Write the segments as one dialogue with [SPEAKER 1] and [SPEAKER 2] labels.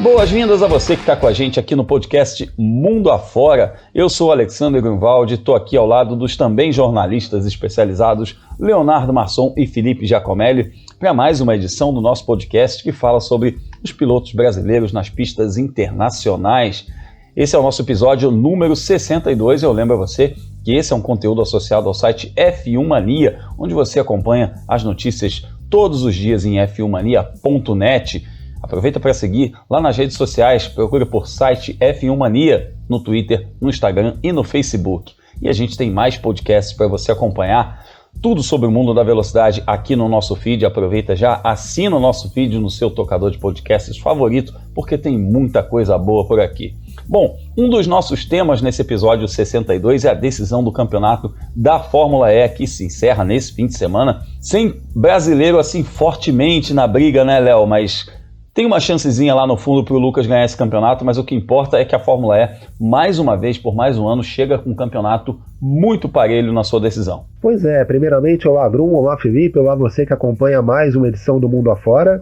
[SPEAKER 1] Boas-vindas a você que está com a gente aqui no podcast Mundo Afora. Eu sou o Alexandre Grunwald, estou aqui ao lado dos também jornalistas especializados Leonardo Masson e Felipe Giacomelli para mais uma edição do nosso podcast que fala sobre os pilotos brasileiros nas pistas internacionais. Esse é o nosso episódio número 62 e eu lembro a você que esse é um conteúdo associado ao site F1 Mania, onde você acompanha as notícias todos os dias em f1mania.net. Aproveita para seguir lá nas redes sociais, procura por site F1 Mania no Twitter, no Instagram e no Facebook. E a gente tem mais podcasts para você acompanhar tudo sobre o mundo da velocidade aqui no nosso feed. Aproveita já, assina o nosso feed no seu tocador de podcasts favorito, porque tem muita coisa boa por aqui. Bom, um dos nossos temas nesse episódio 62 é a decisão do campeonato da Fórmula E, que se encerra nesse fim de semana, sem brasileiro assim fortemente na briga, né, Léo? Mas tem uma chancezinha lá no fundo para o Lucas ganhar esse campeonato, mas o que importa é que a Fórmula E, mais uma vez, por mais um ano, chega com um campeonato muito parelho na sua decisão.
[SPEAKER 2] Pois é, primeiramente, olá Grum, olá Felipe, olá você que acompanha mais uma edição do Mundo Afora.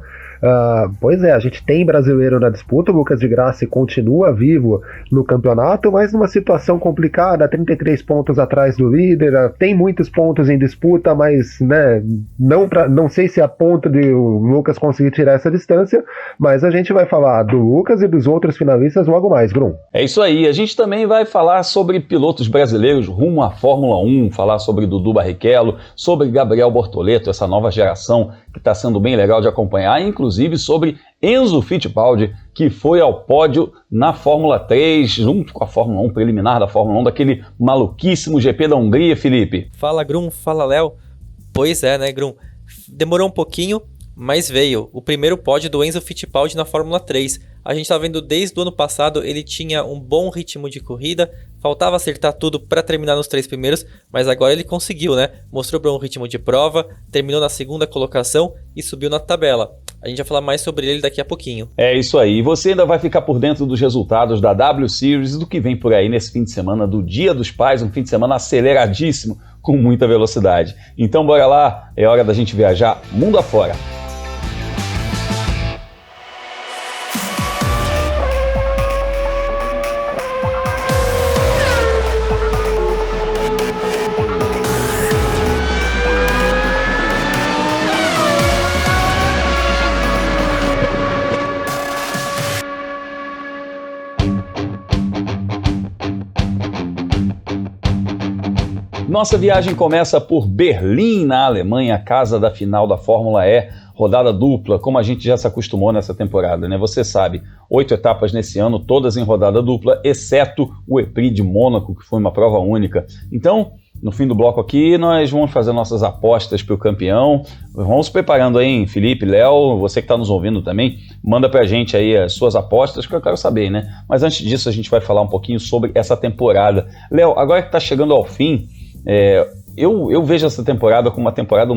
[SPEAKER 2] Pois é, a gente tem brasileiro na disputa, o Lucas de Grassi continua vivo no campeonato, mas numa situação complicada, 33 pontos atrás do líder, tem muitos pontos em disputa, mas né, não sei se a ponto de o Lucas conseguir tirar essa distância, mas a gente vai falar do Lucas e dos outros finalistas logo mais, Grum.
[SPEAKER 1] É isso aí, a gente também vai falar sobre pilotos brasileiros rumo à Fórmula 1, falar sobre Dudu Barrichello, sobre Gabriel Bortoleto, essa nova geração que está sendo bem legal de acompanhar, inclusive sobre Enzo Fittipaldi, que foi ao pódio na Fórmula 3, junto com a Fórmula 1, preliminar da Fórmula 1, daquele maluquíssimo GP da Hungria, Felipe.
[SPEAKER 3] Fala, Grum, fala, Léo. Pois é, né, Grum? Demorou um pouquinho, mas veio o primeiro pódio do Enzo Fittipaldi na Fórmula 3. A gente tá vendo desde o ano passado, ele tinha um bom ritmo de corrida, faltava acertar tudo para terminar nos 3 primeiros, mas agora ele conseguiu, né? Mostrou bom ritmo de prova, terminou na segunda colocação e subiu na tabela. A gente vai falar mais sobre ele daqui a pouquinho.
[SPEAKER 1] É isso aí, e você ainda vai ficar por dentro dos resultados da W Series e do que vem por aí nesse fim de semana do Dia dos Pais, um fim de semana aceleradíssimo, com muita velocidade. Então bora lá, é hora da gente viajar mundo afora. Nossa viagem começa por Berlim, na Alemanha, casa da final da Fórmula E, rodada dupla, como a gente já se acostumou nessa temporada, né? Você sabe, 8 etapas nesse ano, todas em rodada dupla, exceto o E-Prix de Mônaco, que foi uma prova única. Então, no fim do bloco aqui, nós vamos fazer nossas apostas para o campeão. Vamos se preparando aí, hein? Felipe, Léo, você que está nos ouvindo também, manda pra gente aí as suas apostas, que eu quero saber, né? Mas antes disso, a gente vai falar um pouquinho sobre essa temporada. Léo, agora que está chegando ao fim, eu vejo essa temporada como uma temporada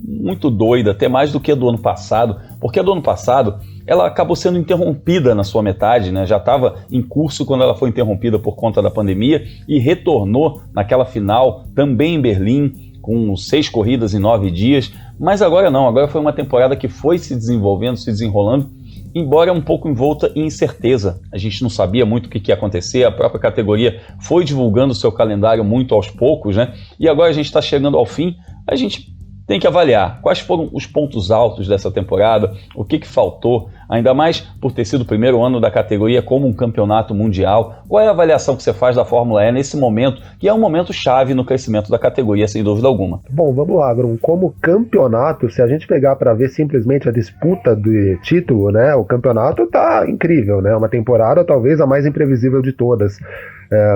[SPEAKER 1] muito doida, até mais do que a do ano passado, porque a do ano passado ela acabou sendo interrompida na sua metade, né? Já estava em curso quando ela foi interrompida por conta da pandemia e retornou naquela final também em Berlim, com 6 corridas em 9 dias, mas agora não, agora foi uma temporada que foi se desenvolvendo, se desenrolando, embora um pouco envolta em incerteza. A gente não sabia muito o que ia acontecer, a própria categoria foi divulgando o seu calendário muito aos poucos, né? E agora a gente está chegando ao fim, a gente tem que avaliar quais foram os pontos altos dessa temporada, o que faltou, ainda mais por ter sido o primeiro ano da categoria como um campeonato mundial. Qual é a avaliação que você faz da Fórmula E nesse momento, que é um momento chave no crescimento da categoria, sem dúvida alguma?
[SPEAKER 2] Bom, vamos lá, Grum. Como campeonato, se a gente pegar para ver simplesmente a disputa de título, né, o campeonato tá incrível, né? Uma temporada talvez a mais imprevisível de todas.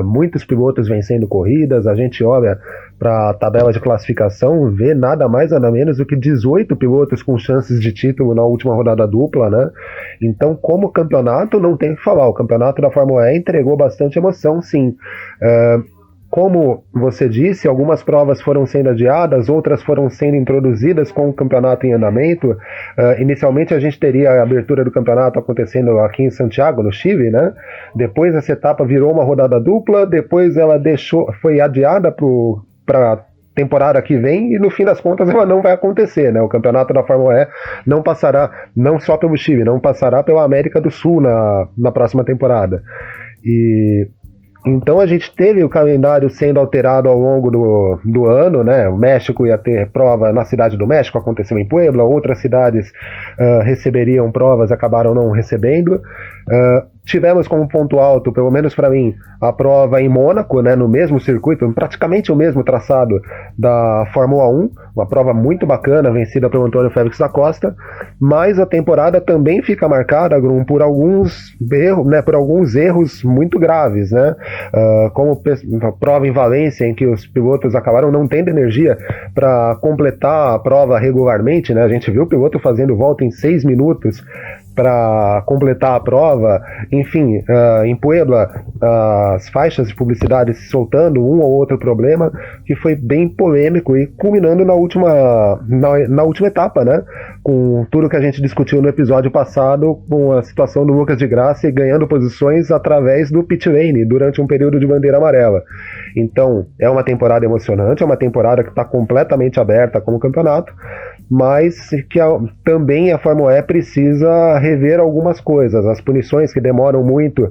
[SPEAKER 2] Muitos pilotos vencendo corridas, a gente olha para a tabela de classificação, vê nada mais nada menos do que 18 pilotos com chances de título na última rodada dupla, né? Então, como campeonato, não tem o que falar, o campeonato da Fórmula E entregou bastante emoção, sim. Como você disse, algumas provas foram sendo adiadas, outras foram sendo introduzidas com o campeonato em andamento. Inicialmente a gente teria a abertura do campeonato acontecendo aqui em Santiago, no Chile, né? Depois essa etapa virou uma rodada dupla, depois ela foi adiada para temporada que vem e no fim das contas ela não vai acontecer, né? O campeonato da Fórmula E não passará não só pelo Chile, não passará pela América do Sul na próxima temporada. E então a gente teve o calendário sendo alterado ao longo do ano, né? O México ia ter prova na cidade do México, aconteceu em Puebla, outras cidades receberiam provas, acabaram não recebendo. Tivemos como ponto alto, pelo menos para mim, a prova em Mônaco, né, no mesmo circuito, praticamente o mesmo traçado da Fórmula 1, uma prova muito bacana, vencida pelo Antônio Félix da Costa, mas a temporada também fica marcada, Grum, por alguns erros muito graves, né, como a prova em Valência, em que os pilotos acabaram não tendo energia para completar a prova regularmente, né, a gente viu o piloto fazendo volta em 6 minutos, para completar a prova, enfim, em Puebla, as faixas de publicidade se soltando, um ou outro problema, que foi bem polêmico e culminando na última etapa, né? Com tudo que a gente discutiu no episódio passado, com a situação do Lucas de Grassi ganhando posições através do pit lane durante um período de bandeira amarela. Então, é uma temporada emocionante, é uma temporada que está completamente aberta como campeonato, mas que também a Fórmula E precisa rever algumas coisas. As punições que demoram muito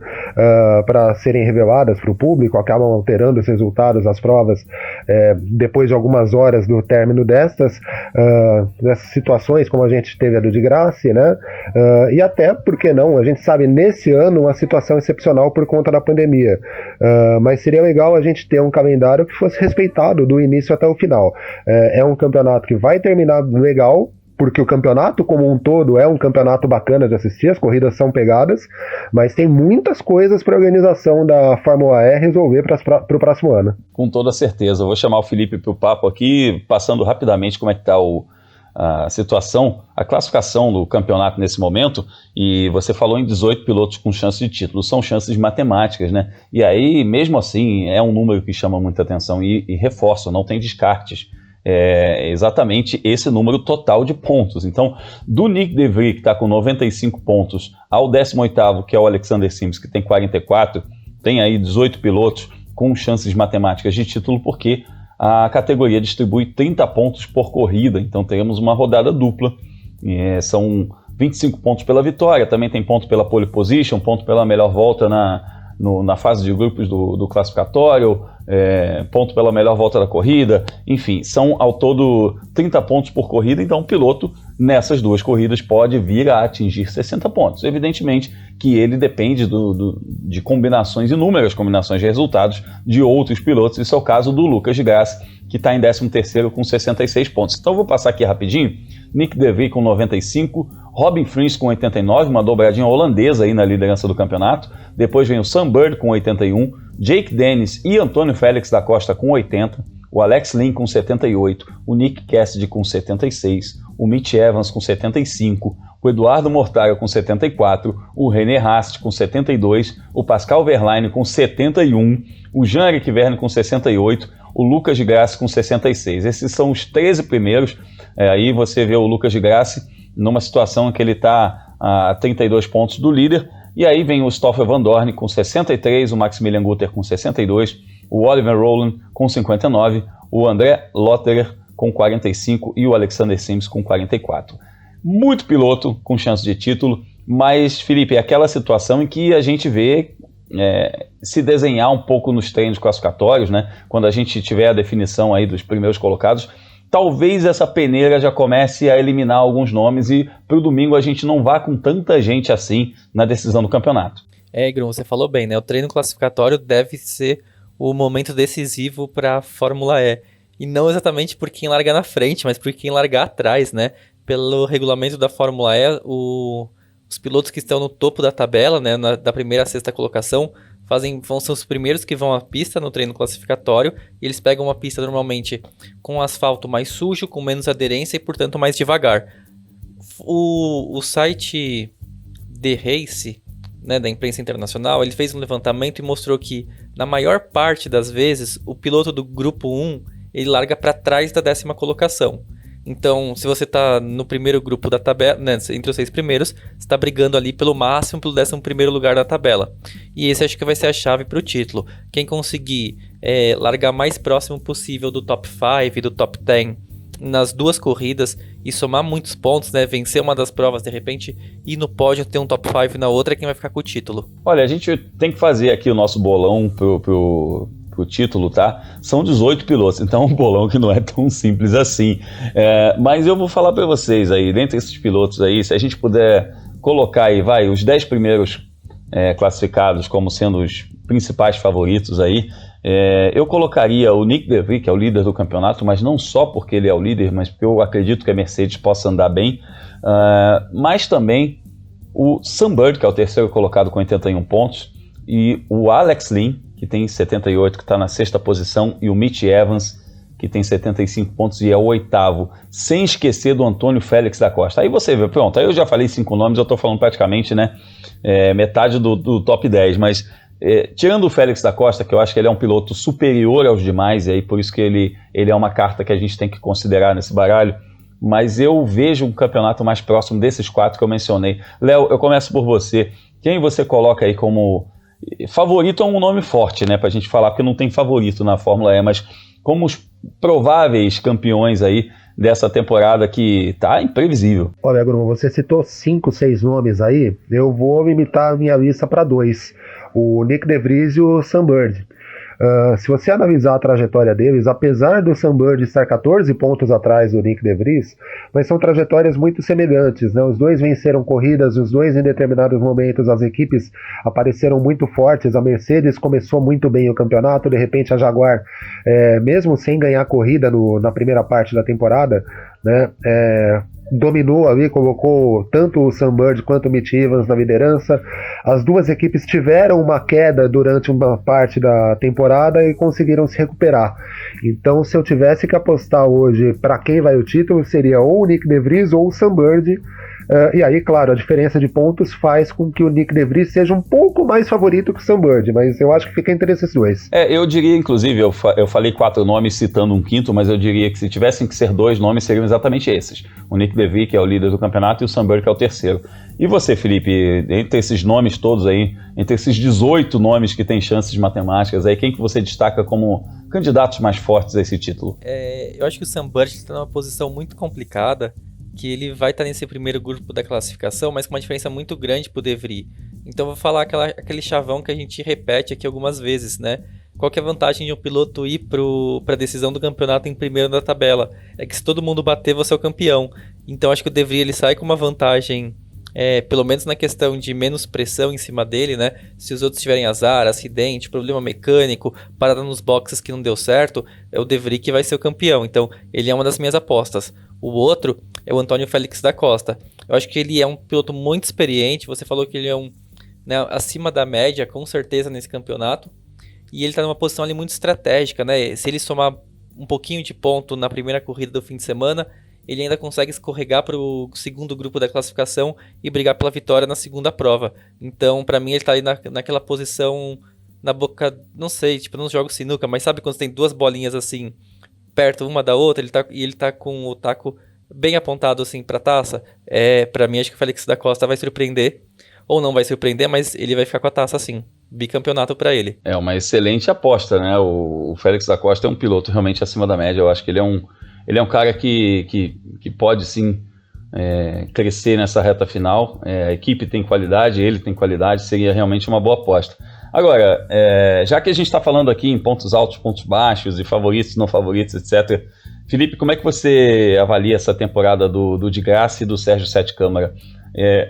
[SPEAKER 2] para serem reveladas para o público acabam alterando os resultados das provas depois de algumas horas do término dessas situações, como a gente teve a do de Grassi, né? E até, por que não, a gente sabe nesse ano uma situação excepcional por conta da pandemia, mas seria legal a gente ter um calendário que fosse respeitado do início até o final. É um campeonato que vai terminar legal, porque o campeonato como um todo é um campeonato bacana de assistir, as corridas são pegadas, mas tem muitas coisas para a organização da Fórmula E resolver para o próximo ano.
[SPEAKER 1] Com toda certeza. Eu vou chamar o Felipe para o papo aqui, passando rapidamente como é que está a situação, a classificação do campeonato nesse momento, e você falou em 18 pilotos com chance de título, são chances matemáticas, né? E aí, mesmo assim, é um número que chama muita atenção e reforço, não tem descartes. É exatamente esse número total de pontos. Então, do Nick De Vries, que está com 95 pontos, ao 18º, que é o Alexander Sims, que tem 44, tem aí 18 pilotos com chances matemáticas de título, porque a categoria distribui 30 pontos por corrida, então teremos uma rodada dupla. São 25 pontos pela vitória, também tem ponto pela pole position, ponto pela melhor volta na fase de grupos do classificatório, ponto pela melhor volta da corrida, enfim, são ao todo 30 pontos por corrida, então o piloto nessas duas corridas pode vir a atingir 60 pontos. Evidentemente que ele depende de combinações, inúmeras combinações de resultados de outros pilotos, isso é o caso do Lucas de Grassi, que está em 13º com 66 pontos. Então eu vou passar aqui rapidinho: Nick De Vries com 95, Robin Fries com 89, uma dobradinha holandesa aí na liderança do campeonato. Depois vem o Sam Bird com 81, Jake Dennis e Antônio Félix da Costa com 80, o Alex Lynn com 78, o Nick Cassidy com 76, o Mitch Evans com 75, o Eduardo Mortara com 74, o René Rast com 72, o Pascal Wehrlein com 71, o Jean-Eric Vergne com 68, o Lucas de Grassi com 66. Esses são os 13 primeiros. Aí você vê o Lucas de Grassi numa situação em que ele está a 32 pontos do líder. E aí vem o Stoffel Van Dorn com 63, o Maximilian Guter com 62, o Oliver Rowland com 59, o André Lotterer com 45 e o Alexander Sims com 44. Muito piloto com chance de título, mas, Felipe, é aquela situação em que a gente vê se desenhar um pouco nos treinos classificatórios, né? Quando a gente tiver a definição aí dos primeiros colocados, talvez essa peneira já comece a eliminar alguns nomes e para o domingo a gente não vá com tanta gente assim na decisão do campeonato.
[SPEAKER 3] Grum, você falou bem, né? O treino classificatório deve ser o momento decisivo para a Fórmula E. E não exatamente por quem larga na frente, mas por quem largar atrás, né? Pelo regulamento da Fórmula E, os pilotos que estão no topo da tabela, né, da primeira a sexta colocação, vão ser os primeiros que vão à pista no treino classificatório, e eles pegam uma pista normalmente com asfalto mais sujo, com menos aderência e, portanto, mais devagar. O site The Race, né, da imprensa internacional, ele fez um levantamento e mostrou que, na maior parte das vezes, o piloto do grupo 1 ele larga para trás da 10ª colocação. Então, se você tá no primeiro grupo da tabela, né, entre os 6 primeiros, você tá brigando ali pelo máximo, pelo 11º lugar da tabela. E esse acho que vai ser a chave pro título. Quem conseguir largar mais próximo possível do top 5 e do top 10 nas 2 corridas e somar muitos pontos, né, vencer uma das provas, de repente ir no pódio, ter um top 5 na outra, é quem vai ficar com o título.
[SPEAKER 1] Olha, a gente tem que fazer aqui o nosso bolão pro título, tá? São 18 pilotos, então é um bolão que não é tão simples assim. Mas eu vou falar para vocês aí, dentre esses pilotos aí, se a gente puder colocar aí, os 10 primeiros classificados como sendo os principais favoritos aí, eu colocaria o Nyck de Vries, que é o líder do campeonato, mas não só porque ele é o líder, mas porque eu acredito que a Mercedes possa andar bem, mas também o Sam Bird, que é o terceiro colocado com 81 pontos, e o Alex Lynn, que tem 78, que está na 6ª posição, e o Mitch Evans, que tem 75 pontos e é o 8º, sem esquecer do Antônio Félix da Costa. Aí você vê, pronto, aí eu já falei 5 nomes, eu estou falando praticamente, né, metade do top 10, mas tirando o Félix da Costa, que eu acho que ele é um piloto superior aos demais, e aí por isso que ele é uma carta que a gente tem que considerar nesse baralho, mas eu vejo um campeonato mais próximo desses 4 que eu mencionei. Léo, eu começo por você. Quem você coloca aí como... Favorito é um nome forte, né, pra gente falar, porque não tem favorito na Fórmula E, mas como os prováveis campeões aí dessa temporada que tá imprevisível.
[SPEAKER 2] Olha, Bruno, você citou 5, 6 nomes aí, eu vou limitar a minha lista para 2, o Nyck de Vries e o Sam Bird. Se você analisar a trajetória deles, apesar do Sam Bird estar 14 pontos atrás do Nyck de Vries, mas são trajetórias muito semelhantes, né? Os dois venceram corridas, os dois em determinados momentos as equipes apareceram muito fortes, a Mercedes começou muito bem o campeonato, de repente a Jaguar, mesmo sem ganhar corrida na primeira parte da temporada, né, dominou ali, colocou tanto o Sam Bird quanto o Mitch Evans na liderança. As duas equipes tiveram uma queda durante uma parte da temporada e conseguiram se recuperar. Então, se eu tivesse que apostar hoje para quem vai o título, seria ou o Nyck de Vries ou o Sam Bird. E aí, claro, a diferença de pontos faz com que o Nyck de Vries seja um pouco mais favorito que o Sam Bird, mas eu acho que fica entre esses dois.
[SPEAKER 1] Eu diria, inclusive, eu falei 4 nomes citando um quinto, mas eu diria que se tivessem que ser 2 nomes, seriam exatamente esses. O Nyck de Vries, que é o líder do campeonato, e o Sam Bird, que é o terceiro. E você, Felipe, entre esses nomes todos aí, entre esses 18 nomes que têm chances matemáticas aí, quem que você destaca como candidatos mais fortes a esse título?
[SPEAKER 3] Eu acho que o Sam Bird está numa posição muito complicada, que ele vai estar nesse primeiro grupo da classificação, mas com uma diferença muito grande pro De Vries. Então vou falar aquele chavão que a gente repete aqui algumas vezes, né? Qual que é a vantagem de um piloto ir para a decisão do campeonato em primeiro na tabela? É que se todo mundo bater, você é o campeão. Então acho que o De Vries ele sai com uma vantagem, pelo menos na questão de menos pressão em cima dele, né? Se os outros tiverem azar, acidente, problema mecânico, parada nos boxes que não deu certo, é o De Vries que vai ser o campeão. Então ele é uma das minhas apostas. O outro é o Antônio Félix da Costa. Eu acho que ele é um piloto muito experiente. Você falou que ele é acima da média, com certeza, nesse campeonato. E ele está numa posição ali muito estratégica, né? Se ele somar um pouquinho de ponto na primeira corrida do fim de semana, ele ainda consegue escorregar para o segundo grupo da classificação e brigar pela vitória na segunda prova. Então, para mim, ele está ali naquela posição, na boca, não sei, tipo, não jogo sinuca, mas sabe quando tem 2 bolinhas assim, perto uma da outra, ele tá com o taco bem apontado assim pra taça? Pra mim, acho que o Félix da Costa vai surpreender, ou não vai surpreender, mas ele vai ficar com a taça sim. Bicampeonato pra ele.
[SPEAKER 1] É uma excelente aposta, né? O Félix da Costa é um piloto realmente acima da média. Eu acho que ele é um cara que pode sim crescer nessa reta final. A equipe tem qualidade, ele tem qualidade, seria realmente uma boa aposta. Agora, já que a gente está falando aqui em pontos altos, pontos baixos, e favoritos, não favoritos, etc., Felipe, como é que você avalia essa temporada do de Graça e do Sérgio Sete Câmara?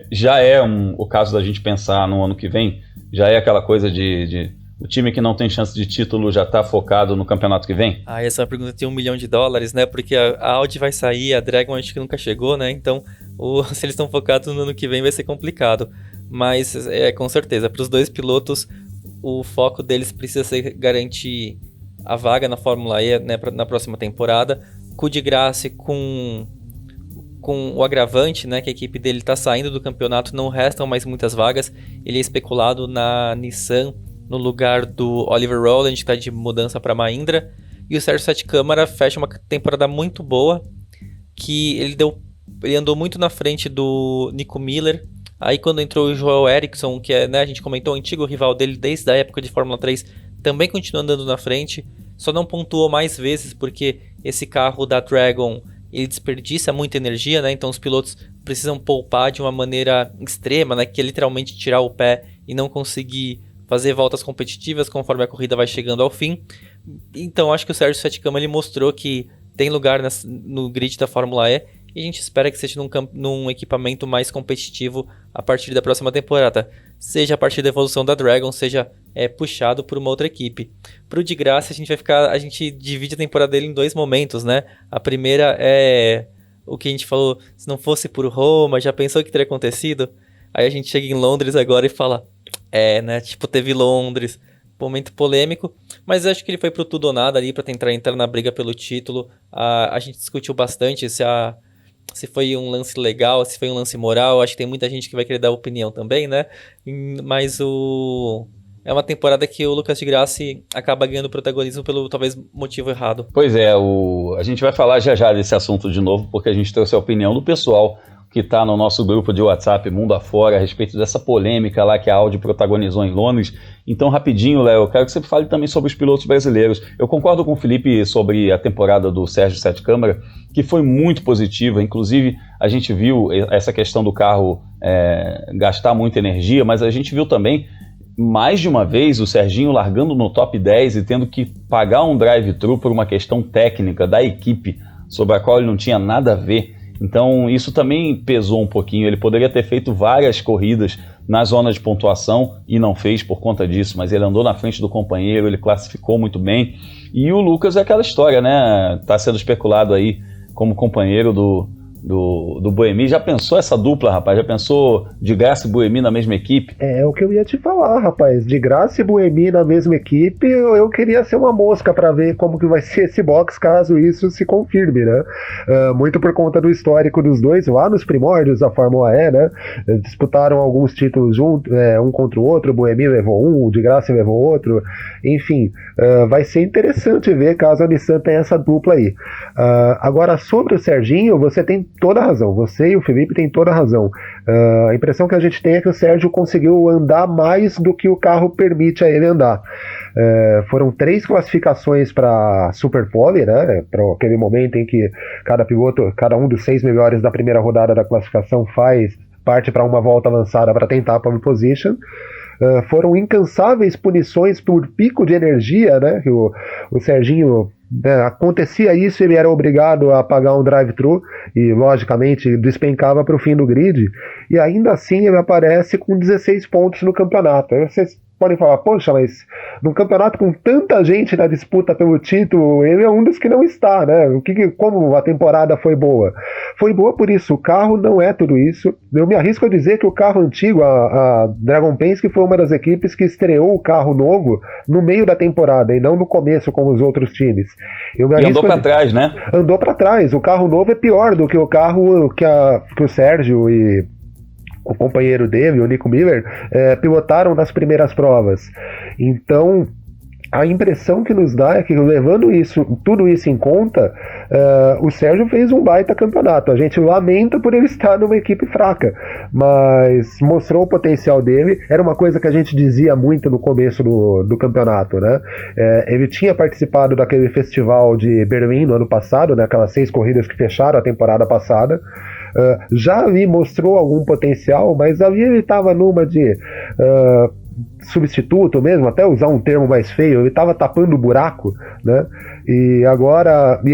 [SPEAKER 1] Já é o caso da gente pensar no ano que vem? Já é aquela coisa de o time que não tem chance de título já está focado no campeonato que vem?
[SPEAKER 3] Essa pergunta tem $1 milhão, né? Porque a Audi vai sair, a Dragon acho que nunca chegou, né? Então, se eles estão focados no ano que vem vai ser complicado. Mas, com certeza, para os 2 pilotos, o foco deles precisa ser garantir a vaga na Fórmula E, né, na próxima temporada. Com o de Graça, com o agravante, né, que a equipe dele está saindo do campeonato, não restam mais muitas vagas. Ele é especulado na Nissan no lugar do Oliver Rowland, que está de mudança para Mahindra. E o Sérgio Sete Câmara fecha uma temporada muito boa. que ele andou muito na frente do Nico Miller. Aí quando entrou o Joel Eriksson, que é, né, a gente comentou, o antigo rival dele desde a época de Fórmula 3, também continuou andando na frente, só não pontuou mais vezes porque esse carro da Dragon, ele desperdiça muita energia, né? Então os pilotos precisam poupar de uma maneira extrema, né? Que é literalmente tirar o pé e não conseguir fazer voltas competitivas conforme a corrida vai chegando ao fim. Então acho que o Sérgio Sete Câmara ele mostrou que tem lugar no grid da Fórmula E, e a gente espera que seja num equipamento mais competitivo a partir da próxima temporada. Seja a partir da evolução da Dragon, seja puxado por uma outra equipe. Pro de graça, a gente divide a temporada dele em 2 momentos, né? A primeira é o que a gente falou, se não fosse por Roma, já pensou o que teria acontecido? Aí a gente chega em Londres agora e fala, né? Tipo, teve Londres, momento polêmico, mas eu acho que ele foi pro tudo ou nada ali pra tentar entrar na briga pelo título. A gente discutiu bastante se foi um lance legal, se foi um lance moral. Acho que tem muita gente que vai querer dar opinião também, né? Mas é uma temporada que o Lucas de Grassi acaba ganhando protagonismo pelo talvez motivo errado.
[SPEAKER 1] Pois é, a gente vai falar já desse assunto de novo, porque a gente trouxe a opinião do pessoal que está no nosso grupo de WhatsApp Mundo Afora a respeito dessa polêmica lá que a Audi protagonizou em Londres. Então, rapidinho, Léo, eu quero que você fale também sobre os pilotos brasileiros. Eu concordo com o Felipe sobre a temporada do Sérgio Sete Câmara, que foi muito positiva. Inclusive, a gente viu essa questão do carro gastar muita energia, mas a gente viu também, mais de uma vez, o Serginho largando no top 10 e tendo que pagar um drive-thru por uma questão técnica da equipe, sobre a qual ele não tinha nada a ver. Então isso também pesou um pouquinho. Ele poderia ter feito várias corridas na zona de pontuação e não fez por conta disso, mas ele andou na frente do companheiro, ele classificou muito bem. E o Lucas é aquela história, né? Tá sendo especulado aí como companheiro do Buemi. Já pensou essa dupla, rapaz? Já pensou de Grassi e Buemi na mesma equipe?
[SPEAKER 2] É o que eu ia te falar, rapaz. De Grassi e Buemi na mesma equipe, eu queria ser uma mosca para ver como que vai ser esse box caso isso se confirme, né? Muito por conta do histórico dos dois lá nos primórdios da Fórmula E, né? Eles disputaram alguns títulos juntos, um contra o outro. O Buemi levou um, o de Grassi levou outro. Enfim, vai ser interessante ver caso a Nissan tenha essa dupla aí. Agora, sobre o Serginho, você tem toda a razão. Você e o Felipe têm toda a razão. A impressão que a gente tem é que o Sérgio conseguiu andar mais do que o carro permite a ele andar. Foram 3 classificações para Superpole, né? Para aquele momento em que cada piloto, cada um dos 6 melhores da primeira rodada da classificação parte para uma volta avançada para tentar a pole position. Foram incansáveis punições por pico de energia, né? Que o Serginho, acontecia isso, ele era obrigado a pagar um drive-thru e, logicamente, despencava para o fim do grid, e ainda assim ele aparece com 16 pontos no campeonato. Aí vocês podem falar, poxa, mas num campeonato com tanta gente na disputa pelo título, ele é um dos que não está, né? Como a temporada foi boa? Foi boa por isso, o carro não é tudo isso. Eu me arrisco a dizer que o carro antigo, a Dragon Penske, foi uma das equipes que estreou o carro novo no meio da temporada e não no começo como os outros times.
[SPEAKER 1] E andou para trás, né?
[SPEAKER 2] Andou para trás. O carro novo é pior do que o carro que o Sérgio e o companheiro dele, o Nico Miller, pilotaram nas primeiras provas. Então, a impressão que nos dá é que, levando tudo isso em conta, o Sérgio fez um baita campeonato. A gente lamenta por ele estar numa equipe fraca, mas mostrou o potencial dele. Era uma coisa que a gente dizia muito no começo do campeonato, né? Ele tinha participado daquele festival de Berlim no ano passado, né? Aquelas 6 corridas que fecharam a temporada passada. Já ali mostrou algum potencial, mas ali ele estava numa de substituto mesmo, até usar um termo mais feio, ele estava tapando o buraco, né? E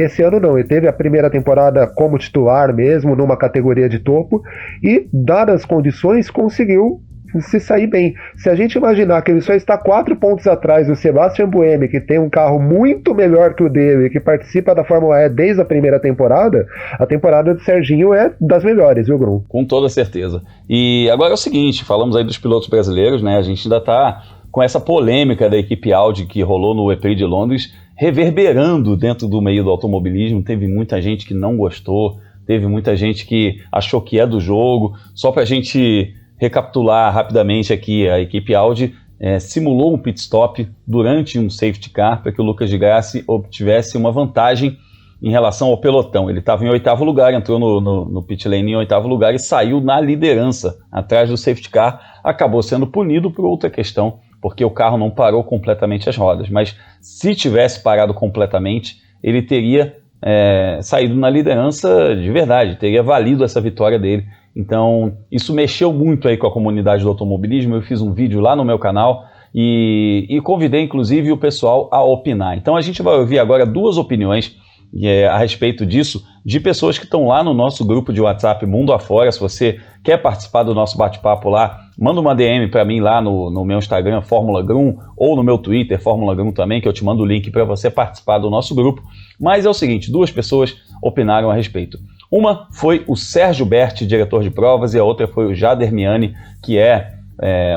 [SPEAKER 2] esse ano não, ele teve a primeira temporada como titular mesmo, numa categoria de topo, e, dadas as condições, conseguiu se sair bem. Se a gente imaginar que ele só está 4 pontos atrás do Sebastian Buemi, que tem um carro muito melhor que o dele, que participa da Fórmula E desde a primeira temporada, a temporada do Serginho é das melhores, viu, Grum?
[SPEAKER 1] Com toda certeza. E agora é o seguinte, falamos aí dos pilotos brasileiros, né? A gente ainda está com essa polêmica da equipe Audi que rolou no E-Prix de Londres, reverberando dentro do meio do automobilismo. Teve muita gente que não gostou, teve muita gente que achou que é do jogo. Só para a gente recapitular rapidamente aqui, a equipe Audi simulou um pit stop durante um safety car para que o Lucas de Grassi obtivesse uma vantagem em relação ao pelotão. Ele estava em 8º lugar, entrou no pit lane em 8º lugar e saiu na liderança, atrás do safety car. Acabou sendo punido por outra questão, porque o carro não parou completamente as rodas. Mas se tivesse parado completamente, ele teria saído na liderança de verdade, teria valido essa vitória dele. Então, isso mexeu muito aí com a comunidade do automobilismo. Eu fiz um vídeo lá no meu canal e convidei, inclusive, o pessoal a opinar. Então, a gente vai ouvir agora 2 opiniões a respeito disso, de pessoas que estão lá no nosso grupo de WhatsApp Mundo Afora. Se você quer participar do nosso bate-papo lá, manda uma DM para mim lá no meu Instagram, Fórmula Grum, ou no meu Twitter, Fórmula Grum também, que eu te mando o link para você participar do nosso grupo. Mas é o seguinte, 2 pessoas opinaram a respeito. Uma foi o Sérgio Berti, diretor de provas, e a outra foi o Jader Miani, que é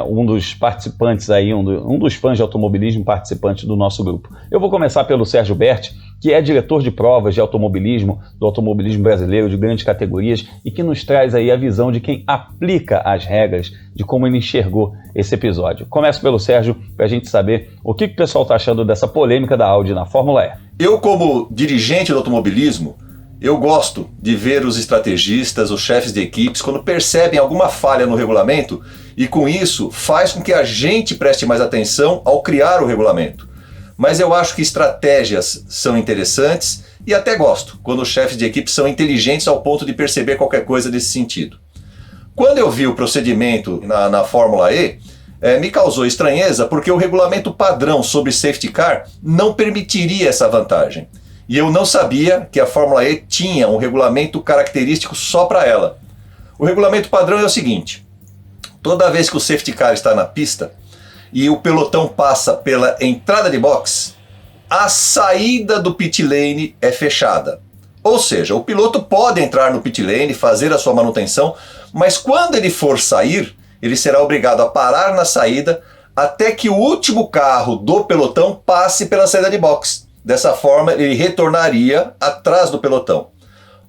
[SPEAKER 1] um dos participantes aí, um dos fãs de automobilismo participantes do nosso grupo. Eu vou começar pelo Sérgio Berti, que é diretor de provas de automobilismo, do automobilismo brasileiro, de grandes categorias, e que nos traz aí a visão de quem aplica as regras, de como ele enxergou esse episódio. Começo pelo Sérgio, para a gente saber o que o pessoal está achando dessa polêmica da Audi na Fórmula E.
[SPEAKER 4] Eu, como dirigente do automobilismo, eu gosto de ver os estrategistas, os chefes de equipes, quando percebem alguma falha no regulamento, e com isso faz com que a gente preste mais atenção ao criar o regulamento. Mas eu acho que estratégias são interessantes e até gosto quando os chefes de equipe são inteligentes ao ponto de perceber qualquer coisa desse sentido. Quando eu vi o procedimento na Fórmula E, me causou estranheza porque o regulamento padrão sobre safety car não permitiria essa vantagem. E eu não sabia que a Fórmula E tinha um regulamento característico só para ela. O regulamento padrão é o seguinte: toda vez que o safety car está na pista e o pelotão passa pela entrada de box, a saída do pit lane é fechada. Ou seja, o piloto pode entrar no pit lane, fazer a sua manutenção, mas quando ele for sair, ele será obrigado a parar na saída até que o último carro do pelotão passe pela saída de box. Dessa forma, ele retornaria atrás do pelotão.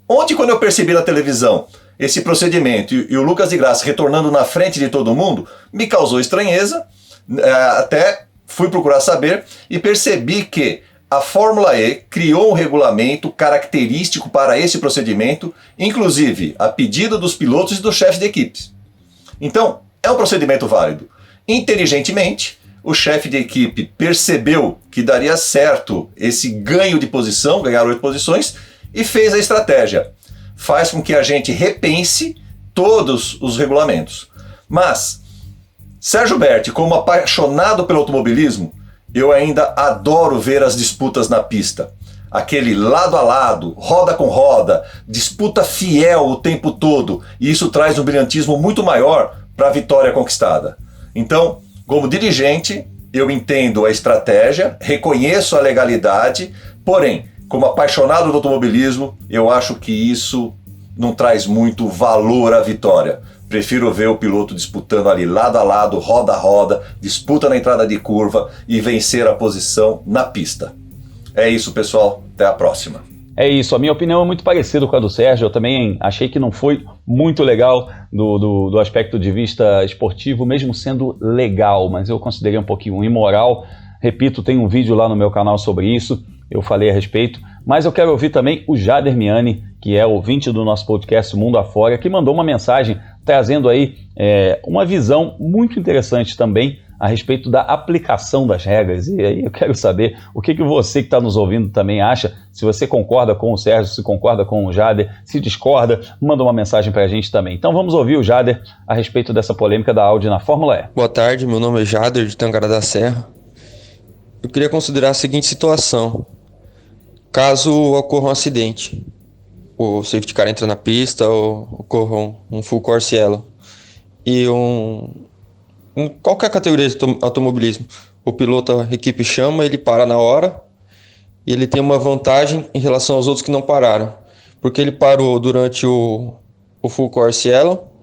[SPEAKER 4] Ontem, quando eu percebi na televisão esse procedimento e o Lucas de Graça retornando na frente de todo mundo, me causou estranheza. Até fui procurar saber e percebi que a Fórmula E criou um regulamento característico para esse procedimento, inclusive a pedido dos pilotos e dos chefes de equipes. Então, é um procedimento válido. Inteligentemente, o chefe de equipe percebeu que daria certo esse ganho de posição, ganhar 8 posições, e fez a estratégia. Faz com que a gente repense todos os regulamentos. Mas Sérgio Berti, como apaixonado pelo automobilismo, eu ainda adoro ver as disputas na pista. Aquele lado a lado, roda com roda, disputa fiel o tempo todo, e isso traz um brilhantismo muito maior para a vitória conquistada. Então, como dirigente, eu entendo a estratégia, reconheço a legalidade, porém, como apaixonado do automobilismo, eu acho que isso não traz muito valor à vitória. Prefiro ver o piloto disputando ali lado a lado, roda a roda, disputa na entrada de curva e vencer a posição na pista. É isso, pessoal. Até a próxima.
[SPEAKER 1] É isso, a minha opinião é muito parecida com a do Sérgio. Eu também achei que não foi muito legal do aspecto de vista esportivo, mesmo sendo legal, mas eu considerei um pouquinho imoral. Repito, tem um vídeo lá no meu canal sobre isso, eu falei a respeito, mas eu quero ouvir também o Jader Miani, que é ouvinte do nosso podcast Mundo Afora, que mandou uma mensagem trazendo aí uma visão muito interessante também a respeito da aplicação das regras. E aí eu quero saber o que você que está nos ouvindo também acha, se você concorda com o Sérgio, se concorda com o Jader, se discorda, manda uma mensagem para a gente também. Então vamos ouvir o Jader a respeito dessa polêmica da Audi na Fórmula E.
[SPEAKER 5] Boa tarde, meu nome é Jader, de Tangará da Serra. Eu queria considerar a seguinte situação: caso ocorra um acidente, o safety car entra na pista ou ocorra um full course yellow, e em qualquer categoria de automobilismo, o piloto, a equipe chama, ele para na hora e ele tem uma vantagem em relação aos outros que não pararam, porque ele parou durante o full course yellow,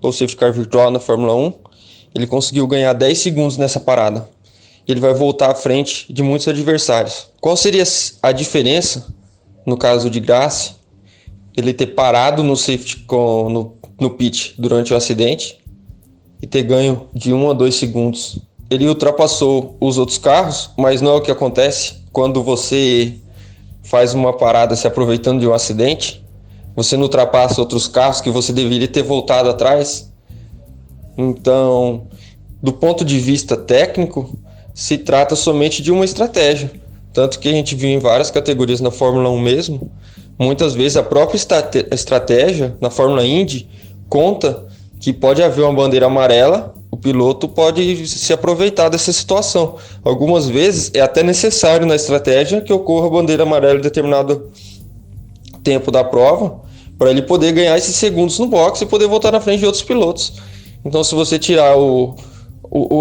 [SPEAKER 5] ou safety car virtual na Fórmula 1, ele conseguiu ganhar 10 segundos nessa parada. Ele vai voltar à frente de muitos adversários. Qual seria a diferença, no caso de Grace, ele ter parado no pit durante o acidente e ter ganho de 1 a 2 segundos? Ele ultrapassou os outros carros, mas não é o que acontece quando você faz uma parada se aproveitando de um acidente, você não ultrapassa outros carros que você deveria ter voltado atrás. Então, do ponto de vista técnico, se trata somente de uma estratégia. Tanto que a gente viu em várias categorias na Fórmula 1 mesmo, muitas vezes a própria estratégia na Fórmula Indy conta que pode haver uma bandeira amarela, o piloto pode se aproveitar dessa situação. Algumas vezes é até necessário na estratégia que ocorra a bandeira amarela em determinado tempo da prova, para ele poder ganhar esses segundos no boxe e poder voltar na frente de outros pilotos. Então, se você tirar o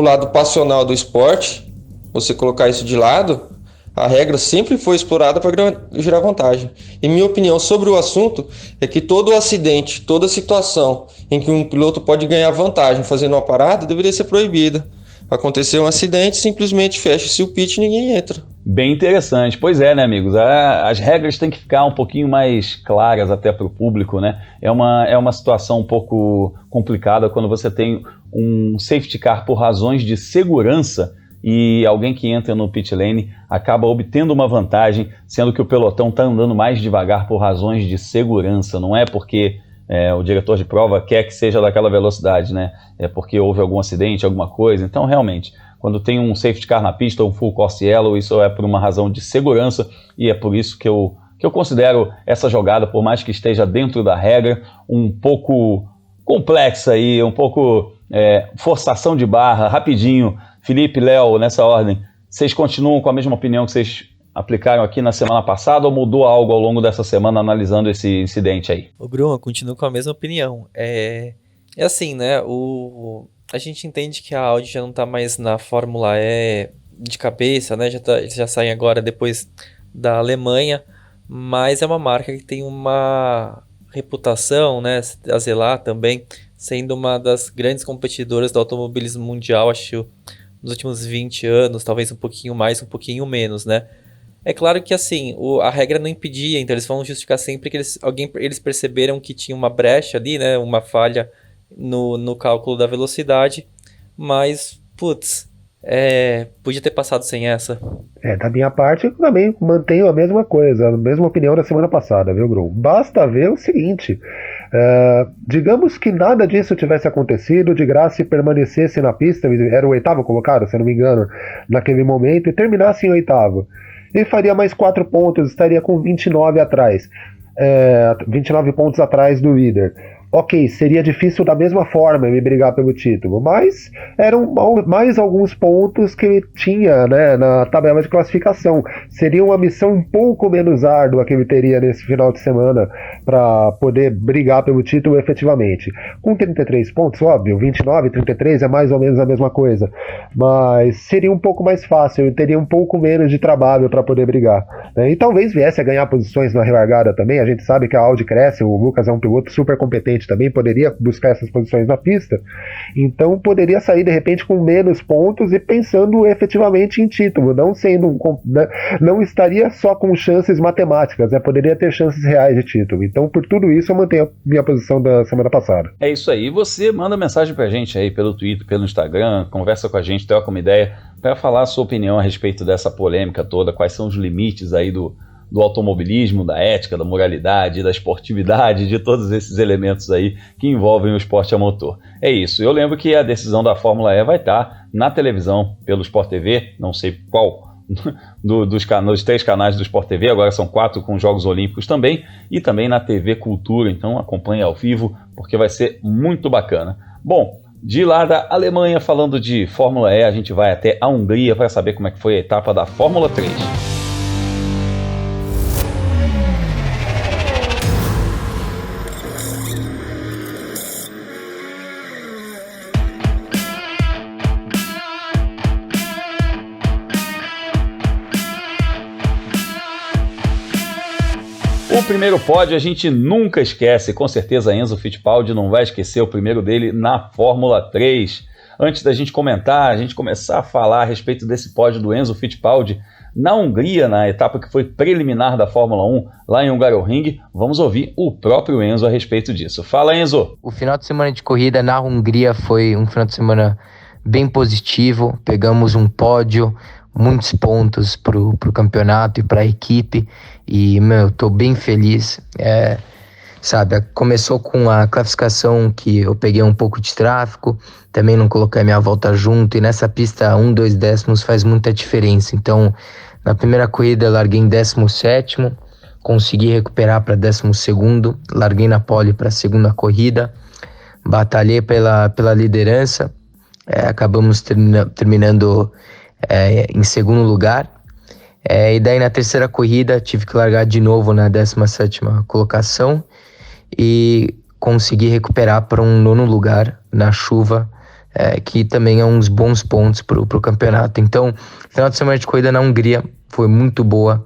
[SPEAKER 5] lado passional do esporte, você colocar isso de lado, a regra sempre foi explorada para gerar vantagem. E minha opinião sobre o assunto é que todo acidente, toda situação em que um piloto pode ganhar vantagem fazendo uma parada deveria ser proibida. Aconteceu um acidente, simplesmente fecha-se o pit e ninguém entra.
[SPEAKER 1] Bem interessante. Pois é, né, amigos? As regras têm que ficar um pouquinho mais claras até para o público, né? É uma situação um pouco complicada quando você tem um safety car por razões de segurança e alguém que entra no pit lane acaba obtendo uma vantagem, sendo que o pelotão está andando mais devagar por razões de segurança. Não é porque o diretor de prova quer que seja daquela velocidade, né? É porque houve algum acidente, alguma coisa. Então, realmente, quando tem um safety car na pista, um full course yellow, isso é por uma razão de segurança e é por isso que eu considero essa jogada, por mais que esteja dentro da regra, um pouco complexa aí, um pouco forçação de barra. Rapidinho, Felipe, Léo, nessa ordem, vocês continuam com a mesma opinião que vocês aplicaram aqui na semana passada ou mudou algo ao longo dessa semana analisando esse incidente aí?
[SPEAKER 3] O Bruno, eu continuo com a mesma opinião. É assim, né? A gente entende que a Audi já não tá mais na Fórmula E de cabeça, né? Eles já saem agora depois da Alemanha, mas é uma marca que tem uma reputação, né? A zelar também, sendo uma das grandes competidoras do automobilismo mundial, acho, nos últimos 20 anos, talvez um pouquinho mais, um pouquinho menos, né? É claro que, assim, a regra não impedia, então eles vão justificar sempre que eles perceberam que tinha uma brecha ali, né? Uma falha no cálculo da velocidade, mas, podia ter passado sem essa.
[SPEAKER 2] Da minha parte, eu também mantenho a mesma coisa, a mesma opinião da semana passada, viu, Gru? Basta ver o seguinte, digamos que nada disso tivesse acontecido, de Grassi permanecesse na pista, era o 8º colocado, se eu não me engano, naquele momento, e terminasse em 8º. Ele faria mais 4 pontos, estaria com 29 atrás, 29 pontos atrás do líder. Ok, seria difícil da mesma forma ele brigar pelo título, mas eram mais alguns pontos que ele tinha, né, na tabela de classificação. Seria uma missão um pouco menos árdua que ele teria nesse final de semana para poder brigar pelo título efetivamente. Com 33 pontos, óbvio, 29 e 33 é mais ou menos a mesma coisa, mas seria um pouco mais fácil, ele teria um pouco menos de trabalho para poder brigar, né? E talvez viesse a ganhar posições na relargada também. A gente sabe que a Audi cresce, o Lucas é um piloto super competente também, poderia buscar essas posições na pista, então poderia sair de repente com menos pontos e pensando efetivamente em título, não estaria só com chances matemáticas, né? Poderia ter chances reais de título. Então, por tudo isso, eu mantenho a minha posição da semana passada.
[SPEAKER 1] É isso aí. Você manda mensagem pra gente aí pelo Twitter, pelo Instagram, conversa com a gente, troca uma ideia para falar a sua opinião a respeito dessa polêmica toda, quais são os limites aí do automobilismo, da ética, da moralidade, da esportividade, de todos esses elementos aí que envolvem o esporte a motor. É isso. Eu lembro que a decisão da Fórmula E vai estar na televisão pelo Sport TV, não sei qual dos 3 canais do Sport TV, agora são 4 com Jogos Olímpicos também, e também na TV Cultura, então acompanhe ao vivo, porque vai ser muito bacana. Bom, de lá da Alemanha, falando de Fórmula E, a gente vai até a Hungria para saber como é que foi a etapa da Fórmula 3. O primeiro pódio a gente nunca esquece, com certeza Enzo Fittipaldi não vai esquecer o primeiro dele na Fórmula 3. Antes da gente comentar, a gente começar a falar a respeito desse pódio do Enzo Fittipaldi na Hungria, na etapa que foi preliminar da Fórmula 1, lá em Hungaroring, vamos ouvir o próprio Enzo a respeito disso. Fala, Enzo!
[SPEAKER 6] O final de semana de corrida na Hungria foi um final de semana bem positivo, pegamos um pódio muitos pontos pro campeonato e para a equipe. E, tô bem feliz. Sabe, começou com a classificação que eu peguei um pouco de tráfego, também não coloquei a minha volta junto, e nessa pista 2 décimos faz muita diferença. Então, na primeira corrida eu larguei em 17º, consegui recuperar para 12º, larguei na pole para a segunda corrida, batalhei pela liderança, acabamos terminando em segundo lugar. E daí na terceira corrida tive que largar de novo na 17ª colocação e consegui recuperar para um 9º lugar na chuva, que também é uns bons pontos para o campeonato. Então, final de semana de corrida na Hungria foi muito boa,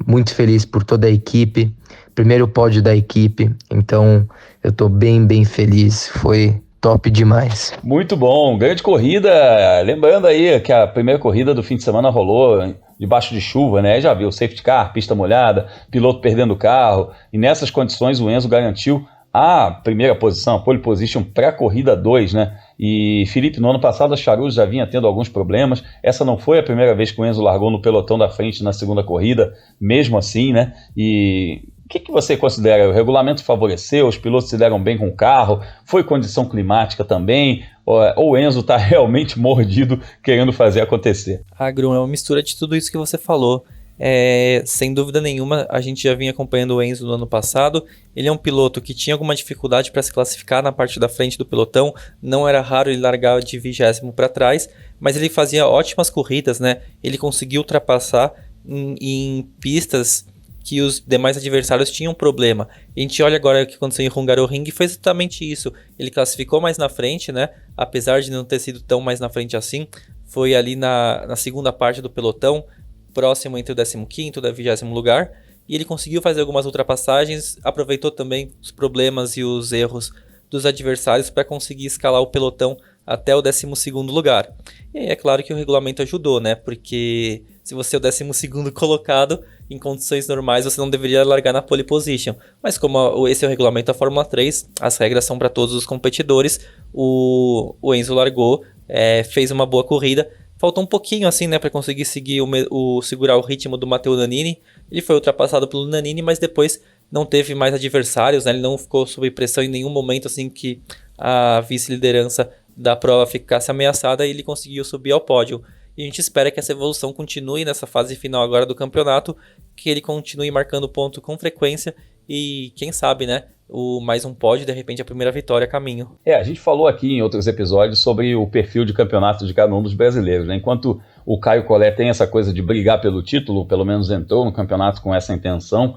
[SPEAKER 6] muito feliz por toda a equipe, primeiro pódio da equipe, então eu estou bem feliz, foi top demais.
[SPEAKER 1] Muito bom, grande corrida. Lembrando aí que a primeira corrida do fim de semana rolou debaixo de chuva, né? Já viu, safety car, pista molhada, piloto perdendo o carro, e nessas condições o Enzo garantiu a primeira posição, a pole position para a corrida 2, né? E Felipe, no ano passado a Charus já vinha tendo alguns problemas, essa não foi a primeira vez que o Enzo largou no pelotão da frente na segunda corrida, mesmo assim, né? E o que você considera? O regulamento favoreceu, os pilotos se deram bem com o carro, foi condição climática também, ou o Enzo está realmente mordido querendo fazer acontecer?
[SPEAKER 3] Grum, é uma mistura de tudo isso que você falou. Sem dúvida nenhuma, a gente já vinha acompanhando o Enzo no ano passado. Ele é um piloto que tinha alguma dificuldade para se classificar na parte da frente do pelotão, não era raro ele largar de 20º para trás, mas ele fazia ótimas corridas, né? Ele conseguiu ultrapassar em pistas que os demais adversários tinham problema. A gente olha agora o que aconteceu em Hungaroring e foi exatamente isso. Ele classificou mais na frente, né? Apesar de não ter sido tão mais na frente assim, foi ali na segunda parte do pelotão, próximo entre o 15º e o 20º lugar, e ele conseguiu fazer algumas ultrapassagens, aproveitou também os problemas e os erros dos adversários para conseguir escalar o pelotão até o 12º lugar. E aí é claro que o regulamento ajudou, né? Porque se você é o 12º colocado, em condições normais você não deveria largar na pole position. Mas como esse é o regulamento da Fórmula 3, as regras são para todos os competidores, o Enzo largou, fez uma boa corrida. Faltou um pouquinho assim, né, para conseguir segurar o ritmo do Matteo Nannini. Ele foi ultrapassado pelo Nannini, mas depois não teve mais adversários, né? Ele não ficou sob pressão em nenhum momento assim que a vice-liderança da prova ficasse ameaçada, e ele conseguiu subir ao pódio. E a gente espera que essa evolução continue nessa fase final agora do campeonato, que ele continue marcando ponto com frequência e, quem sabe, né, mais um pódio, de repente a primeira vitória a caminho.
[SPEAKER 1] A gente falou aqui em outros episódios sobre o perfil de campeonato de cada um dos brasileiros, né? Enquanto o Caio Collet tem essa coisa de brigar pelo título, pelo menos entrou no campeonato com essa intenção,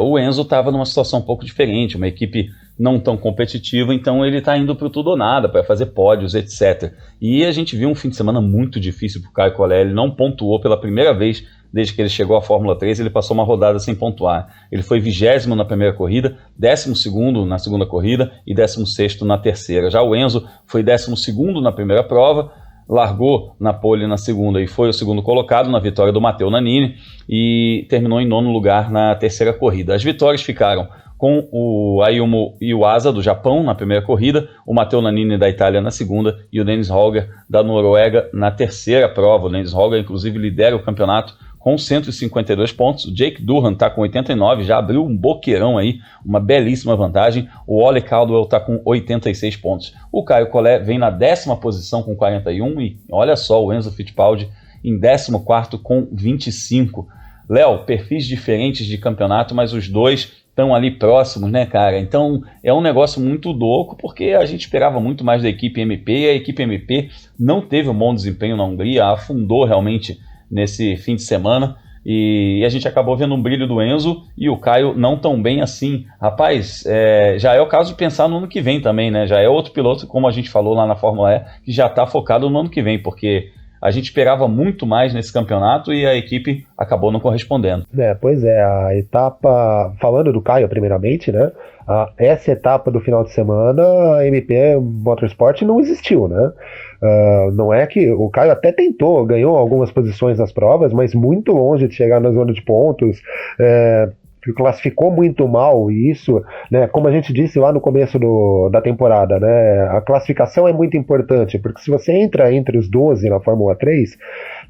[SPEAKER 1] o Enzo estava numa situação um pouco diferente, uma equipe não tão competitiva, então ele está indo para o tudo ou nada, para fazer pódios, etc. E a gente viu um fim de semana muito difícil para o Caio Collet, ele não pontuou pela primeira vez desde que ele chegou à Fórmula 3, ele passou uma rodada sem pontuar. Ele foi 20º na primeira corrida, 12º na segunda corrida e 16º na terceira. Já o Enzo foi 12º na primeira prova, largou na pole na segunda e foi o segundo colocado na vitória do Matteo Nannini e terminou em 9º lugar na terceira corrida. As vitórias ficaram com o Ayumu Iwasa do Japão na primeira corrida, o Matteo Nannini da Itália na segunda e o Dennis Holger da Noruega na terceira prova. O Dennis Holger inclusive lidera o campeonato com 152 pontos, o Jake Durhan está com 89, já abriu um boqueirão aí, uma belíssima vantagem, o Ollie Caldwell está com 86 pontos. O Caio Collet vem na 10ª posição com 41 e olha só o Enzo Fittipaldi em 14º com 25. Léo, perfis diferentes de campeonato, mas os dois estão ali próximos, né, cara? Então é um negócio muito louco, porque a gente esperava muito mais da equipe MP, e a equipe MP não teve um bom desempenho na Hungria, afundou realmente nesse fim de semana, e a gente acabou vendo um brilho do Enzo e o Caio não tão bem assim. Rapaz, já é o caso de pensar no ano que vem também, né? Já é outro piloto, como a gente falou lá na Fórmula E, que já está focado no ano que vem, porque a gente esperava muito mais nesse campeonato e a equipe acabou não correspondendo.
[SPEAKER 2] Pois é, a etapa, falando do Caio primeiramente, né? Essa etapa do final de semana, a MP Motorsport não existiu, né? Não é que o Caio até tentou, ganhou algumas posições nas provas, mas muito longe de chegar na zona de pontos. que classificou muito mal, e isso, né, como a gente disse lá no começo da temporada, né, a classificação é muito importante, porque se você entra entre os 12 na Fórmula 3,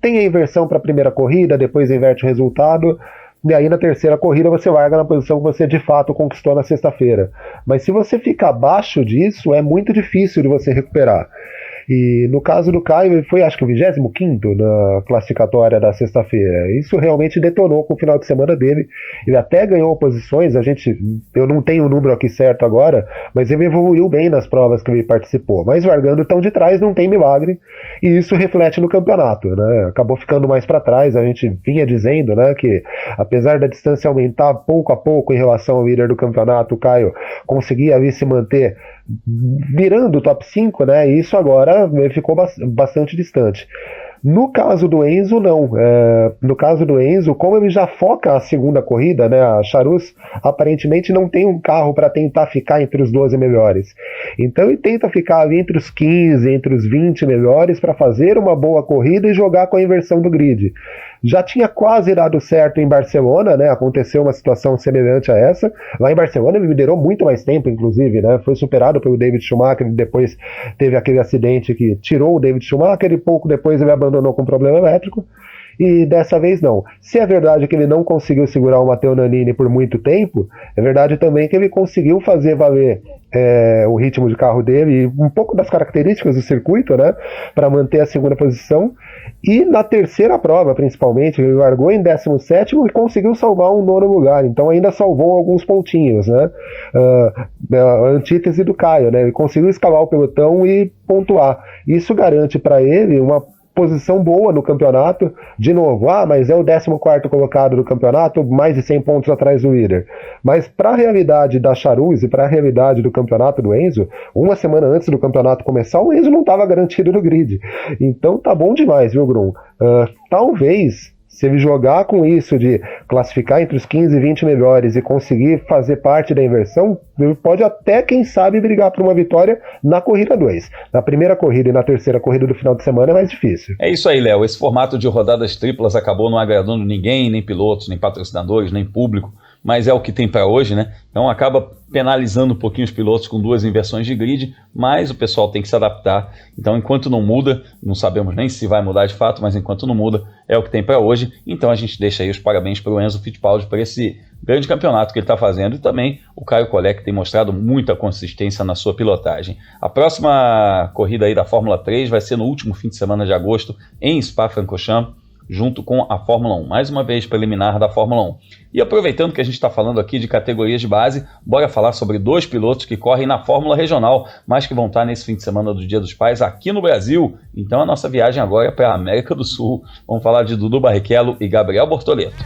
[SPEAKER 2] tem a inversão para a primeira corrida, depois inverte o resultado, e aí na terceira corrida você larga na posição que você de fato conquistou na sexta-feira. Mas se você fica abaixo disso, é muito difícil de você recuperar. E no caso do Caio, ele foi acho que o 25º na classificatória da sexta-feira. Isso realmente detonou com o final de semana dele. Ele até ganhou posições, eu não tenho o número aqui certo agora, mas ele evoluiu bem nas provas que ele participou. Mas largando tão de trás não tem milagre, e isso reflete no campeonato, né? Acabou ficando mais para trás. A gente vinha dizendo, né, que apesar da distância aumentar pouco a pouco em relação ao líder do campeonato, o Caio conseguia ali se manter virando o top 5, né? E isso agora ele ficou bastante distante. No caso do Enzo, não. No caso do Enzo, como ele já foca a segunda corrida, né? A Charus aparentemente não tem um carro para tentar ficar entre os 12 melhores. Então ele tenta ficar ali entre os 15, entre os 20 melhores para fazer uma boa corrida e jogar com a inversão do grid. Já tinha quase dado certo em Barcelona, né? Aconteceu uma situação semelhante a essa. Lá em Barcelona ele liderou muito mais tempo, inclusive, né? Foi superado pelo David Schumacher, depois teve aquele acidente que tirou o David Schumacher e pouco depois ele abandonou com problema elétrico. E dessa vez não. Se é verdade que ele não conseguiu segurar o Matteo Nannini por muito tempo, é verdade também que ele conseguiu fazer valer o ritmo de carro dele e um pouco das características do circuito, né, para manter a segunda posição. E na terceira prova, principalmente, ele largou em 17º e conseguiu salvar um 9º lugar. Então ainda salvou alguns pontinhos, né? A antítese do Caio, né? Ele conseguiu escalar o pelotão e pontuar. Isso garante para ele uma posição boa no campeonato. De novo, mas é o 14º colocado do campeonato, mais de 100 pontos atrás do líder. Mas para a realidade da Charus e para a realidade do campeonato do Enzo, uma semana antes do campeonato começar, o Enzo não estava garantido no grid. Então tá bom demais, viu, Grum? Talvez, se ele jogar com isso de classificar entre os 15 e 20 melhores e conseguir fazer parte da inversão, ele pode até, quem sabe, brigar por uma vitória na corrida 2. Na primeira corrida e na terceira corrida do final de semana é mais difícil.
[SPEAKER 1] É isso aí, Léo. Esse formato de rodadas triplas acabou não agradando ninguém, nem pilotos, nem patrocinadores, nem público, mas é o que tem para hoje, né? Então acaba penalizando um pouquinho os pilotos com 2 inversões de grid, mas o pessoal tem que se adaptar. Então, enquanto não muda, não sabemos nem se vai mudar de fato, mas enquanto não muda, é o que tem para hoje. Então a gente deixa aí os parabéns para o Enzo Fittipaldi por esse grande campeonato que ele está fazendo, e também o Caio Collet, que tem mostrado muita consistência na sua pilotagem. A próxima corrida aí da Fórmula 3 vai ser no último fim de semana de agosto em Spa-Francorchamps, junto com a Fórmula 1, mais uma vez preliminar da Fórmula 1. E aproveitando que a gente está falando aqui de categorias de base, bora falar sobre 2 pilotos que correm na Fórmula Regional, mas que vão estar nesse fim de semana do Dia dos Pais aqui no Brasil. Então a nossa viagem agora é para a América do Sul. Vamos falar de Dudu Barrichello e Gabriel Bortoleto.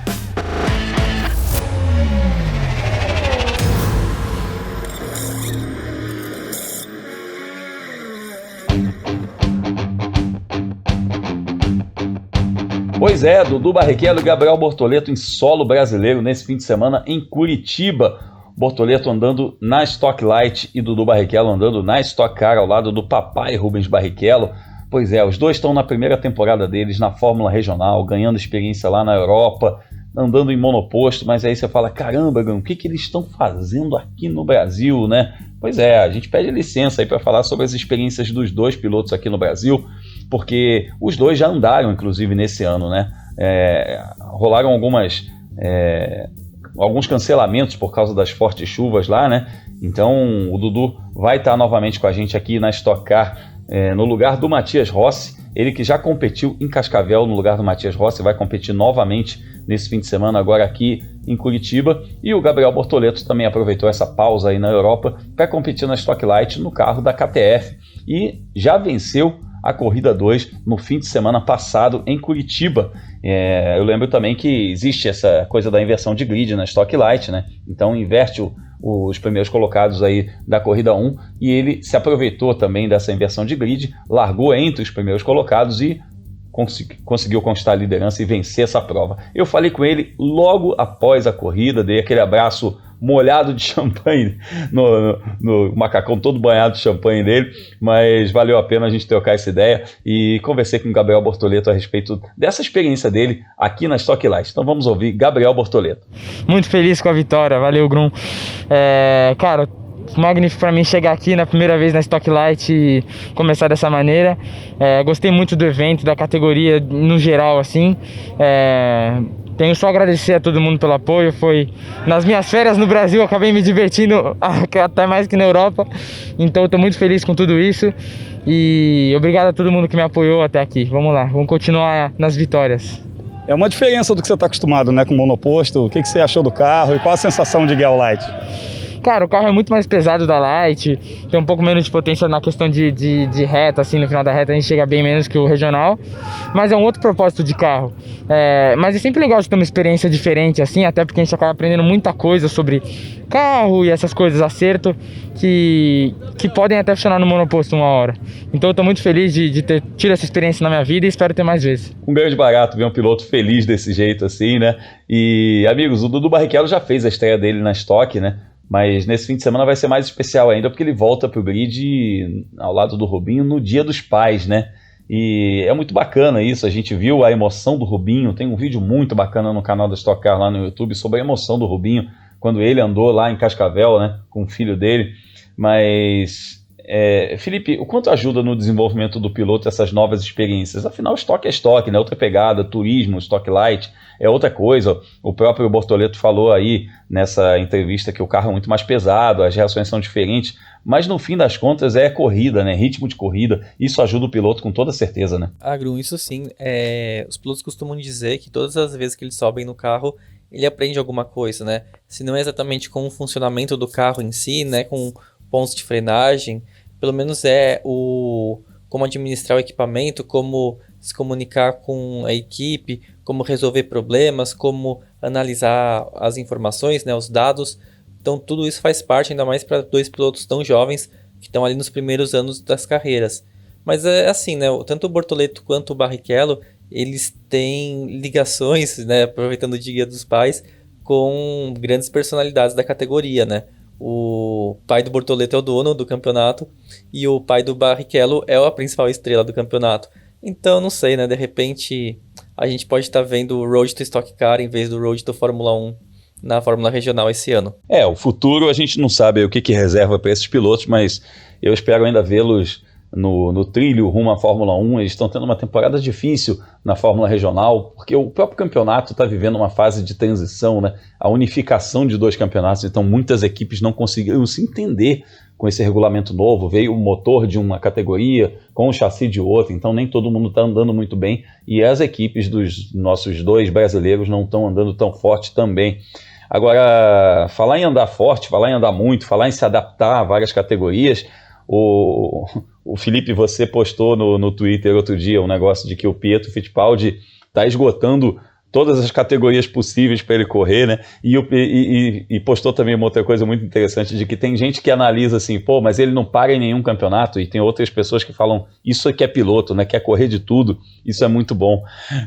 [SPEAKER 1] Pois é, Dudu Barrichello e Gabriel Bortoleto em solo brasileiro nesse fim de semana em Curitiba. Bortoleto andando na Stock Light e Dudu Barrichello andando na Stock Car ao lado do papai Rubens Barrichello. Pois é, os dois estão na primeira temporada deles na Fórmula Regional, ganhando experiência lá na Europa, andando em monoposto, mas aí você fala, caramba, o que eles estão fazendo aqui no Brasil, né? Pois é, a gente pede licença aí para falar sobre as experiências dos 2 pilotos aqui no Brasil, porque os dois já andaram, inclusive, nesse ano, né? Rolaram alguns cancelamentos por causa das fortes chuvas lá, né? Então o Dudu vai estar novamente com a gente aqui na Stock Car, no lugar do Matias Rossi. Ele que já competiu em Cascavel no lugar do Matias Rossi, vai competir novamente nesse fim de semana agora aqui em Curitiba. E o Gabriel Bortoleto também aproveitou essa pausa aí na Europa para competir na Stock Light no carro da KTF e já venceu a corrida 2 no fim de semana passado em Curitiba. Eu lembro também que existe essa coisa da inversão de grid na Stock Light, né? Então inverte os primeiros colocados aí da corrida 1 e ele se aproveitou também dessa inversão de grid, largou entre os primeiros colocados e conseguiu conquistar a liderança e vencer essa prova. Eu falei com ele logo após a corrida, dei aquele abraço molhado de champanhe, no macacão todo banhado de champanhe dele, mas valeu a pena a gente trocar essa ideia e conversei com o Gabriel Bortoleto a respeito dessa experiência dele aqui na Stock Light. Então vamos ouvir Gabriel Bortoleto.
[SPEAKER 7] Muito feliz com a vitória, valeu, Grum. Cara, magnífico para mim chegar aqui na primeira vez na Stock Light e começar dessa maneira. Gostei muito do evento, da categoria no geral, assim. Tenho só a agradecer a todo mundo pelo apoio. Foi nas minhas férias no Brasil, eu acabei me divertindo até mais que na Europa. Então eu tô muito feliz com tudo isso. E obrigado a todo mundo que me apoiou até aqui. Vamos lá, vamos continuar nas vitórias.
[SPEAKER 8] É uma diferença do que você está acostumado, né, com o monoposto. O que você achou do carro e qual a sensação de guiar o Light?
[SPEAKER 7] Cara, o carro é muito mais pesado da Light, tem um pouco menos de potência na questão de reta, assim, no final da reta a gente chega bem menos que o regional, mas é um outro propósito de carro. Mas é sempre legal de ter uma experiência diferente, assim, até porque a gente acaba aprendendo muita coisa sobre carro e essas coisas, acerto, que podem até funcionar no monoposto uma hora. Então eu tô muito feliz de ter tido essa experiência na minha vida e espero ter mais vezes.
[SPEAKER 1] Um grande barato ver um piloto feliz desse jeito, assim, né? E, amigos, o Dudu Barrichello já fez a estreia dele na Stock, né? Mas nesse fim de semana vai ser mais especial ainda, porque ele volta pro grid ao lado do Rubinho no Dia dos Pais, né? E é muito bacana isso, a gente viu a emoção do Rubinho, tem um vídeo muito bacana no canal da Stock Car lá no YouTube sobre a emoção do Rubinho, quando ele andou lá em Cascavel, né, com o filho dele. Mas, Felipe, o quanto ajuda no desenvolvimento do piloto essas novas experiências? Afinal, Stock é Stock, né? Outra pegada, turismo, Stock Light é outra coisa. O próprio Bortoleto falou aí nessa entrevista que o carro é muito mais pesado, as reações são diferentes, mas no fim das contas é corrida, né? Ritmo de corrida, isso ajuda o piloto com toda certeza, né?
[SPEAKER 3] Grum, isso sim. Os pilotos costumam dizer que todas as vezes que eles sobem no carro, ele aprende alguma coisa, né? Se não é exatamente com o funcionamento do carro em si, né? Com pontos de frenagem, pelo menos como administrar o equipamento, como se comunicar com a equipe, como resolver problemas, como analisar as informações, né, os dados. Então tudo isso faz parte, ainda mais para dois pilotos tão jovens que estão ali nos primeiros anos das carreiras. Mas é assim, né, tanto o Bortoleto quanto o Barrichello, eles têm ligações, né, aproveitando o Dia dos Pais, com grandes personalidades da categoria, né. O pai do Bortoleto é o dono do campeonato e o pai do Barrichello é a principal estrela do campeonato. Então, não sei, né? De repente, a gente pode estar vendo o Road to Stock Car em vez do Road to Fórmula 1 na Fórmula Regional esse ano.
[SPEAKER 1] O futuro a gente não sabe o que reserva para esses pilotos, mas eu espero ainda vê-los no trilho rumo à Fórmula 1. Eles estão tendo uma temporada difícil na Fórmula Regional, porque o próprio campeonato está vivendo uma fase de transição, né? A unificação de dois campeonatos, então muitas equipes não conseguiram se entender com esse regulamento novo. Veio o motor de uma categoria com o chassi de outra, então nem todo mundo está andando muito bem e as equipes dos nossos dois brasileiros não estão andando tão forte também. Agora, falar em andar forte, falar em andar muito, falar em se adaptar a várias categorias, o Felipe, você postou no Twitter outro dia um negócio de que o Pietro Fittipaldi está esgotando todas as categorias possíveis para ele correr, né? E postou também uma outra coisa muito interessante, de que tem gente que analisa assim, pô, mas ele não para em nenhum campeonato, e tem outras pessoas que falam, isso aqui é piloto, né? Quer correr de tudo, isso é muito bom.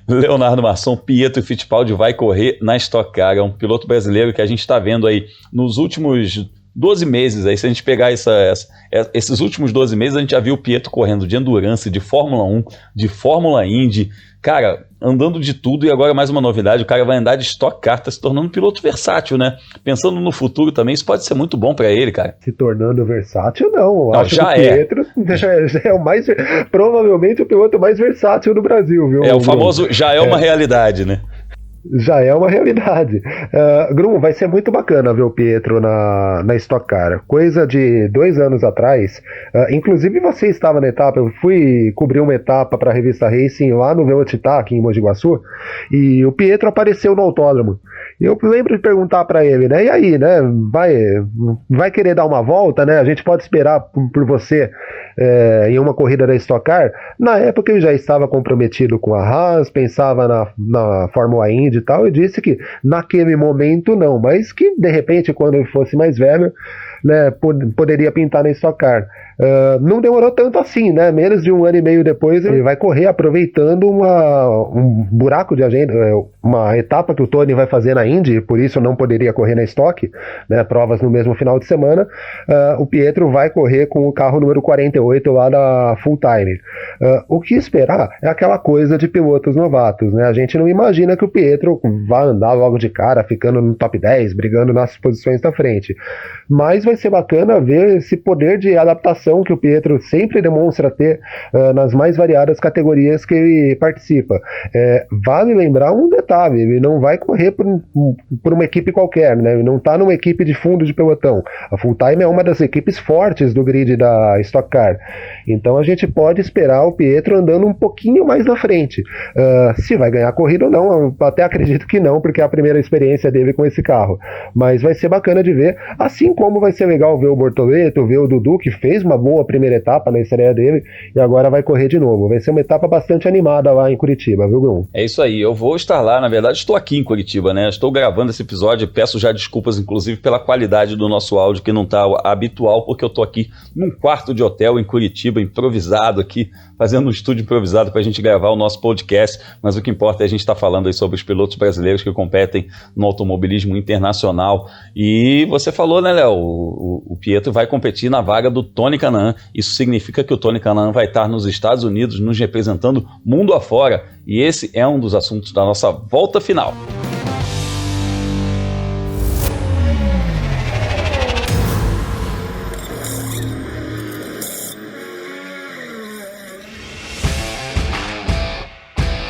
[SPEAKER 1] Leonardo Masson, Pietro Fittipaldi vai correr na Stock Car, é um piloto brasileiro que a gente está vendo aí nos últimos 12 meses, aí se a gente pegar esses últimos 12 meses, a gente já viu o Pietro correndo de Endurance, de Fórmula 1, de Fórmula Indy, cara, andando de tudo. E agora mais uma novidade, o cara vai andar de Stock Car, tá se tornando um piloto versátil, né? Pensando no futuro também, isso pode ser muito bom para ele, cara.
[SPEAKER 2] Se tornando versátil, não. Eu acho
[SPEAKER 1] já
[SPEAKER 2] que o Pietro já é o mais, provavelmente o piloto mais versátil do Brasil, viu?
[SPEAKER 1] O famoso já é uma realidade, né?
[SPEAKER 2] Já é uma realidade. Grum, vai ser muito bacana ver o Pietro na Stock Car. Coisa de 2 anos atrás, inclusive você estava na etapa, eu fui cobrir uma etapa para a revista Racing lá no Velocitar, aqui em Mogi Guaçu, e o Pietro apareceu no autódromo. Eu lembro de perguntar para ele, né? E aí, né? Vai querer dar uma volta, né? A gente pode esperar por você em uma corrida da Stock Car? Na época eu já estava comprometido com a Haas, pensava na Fórmula Indy e tal, e disse que naquele momento não, mas que de repente quando eu fosse mais velho né, poderia pintar na Stock Car. Não demorou tanto assim, né? Menos de um ano e meio depois ele vai correr aproveitando um buraco de agenda, uma etapa que o Tony vai fazer na Indy, por isso não poderia correr na Stock, né? Provas no mesmo final de semana. O Pietro vai correr com o carro número 48 lá da Full Time. O que esperar é aquela coisa de pilotos novatos, né? A gente não imagina que o Pietro vai andar logo de cara, ficando no top 10, brigando nas posições da frente. Mas vai ser bacana ver esse poder de adaptação que o Pietro sempre demonstra ter nas mais variadas categorias que ele participa. Vale lembrar um detalhe, ele não vai correr por uma equipe qualquer, né? Ele não está numa equipe de fundo de pelotão. A Full Time é uma das equipes fortes do grid da Stock Car. Então a gente pode esperar o Pietro andando um pouquinho mais na frente. Se vai ganhar a corrida ou não, eu até acredito que não, porque é a primeira experiência dele com esse carro. Mas vai ser bacana de ver, assim como vai ser legal ver o Bortoleto, ver o Dudu, que fez uma boa primeira etapa na estreia dele e agora vai correr de novo. Vai ser uma etapa bastante animada lá em Curitiba, viu, Grum?
[SPEAKER 1] É isso aí, eu vou estar lá, na verdade estou aqui em Curitiba, né? Estou gravando esse episódio, peço já desculpas inclusive pela qualidade do nosso áudio que não está habitual, porque eu estou aqui num quarto de hotel em Curitiba, improvisado aqui, fazendo um estúdio improvisado para a gente gravar o nosso podcast, mas o que importa é a gente estar falando aí sobre os pilotos brasileiros que competem no automobilismo internacional. E você falou, né, Léo, o Pietro vai competir na vaga do Tony Kanaan. Isso significa que o Tony Kanaan vai estar nos Estados Unidos nos representando mundo afora, e esse é um dos assuntos da nossa volta final.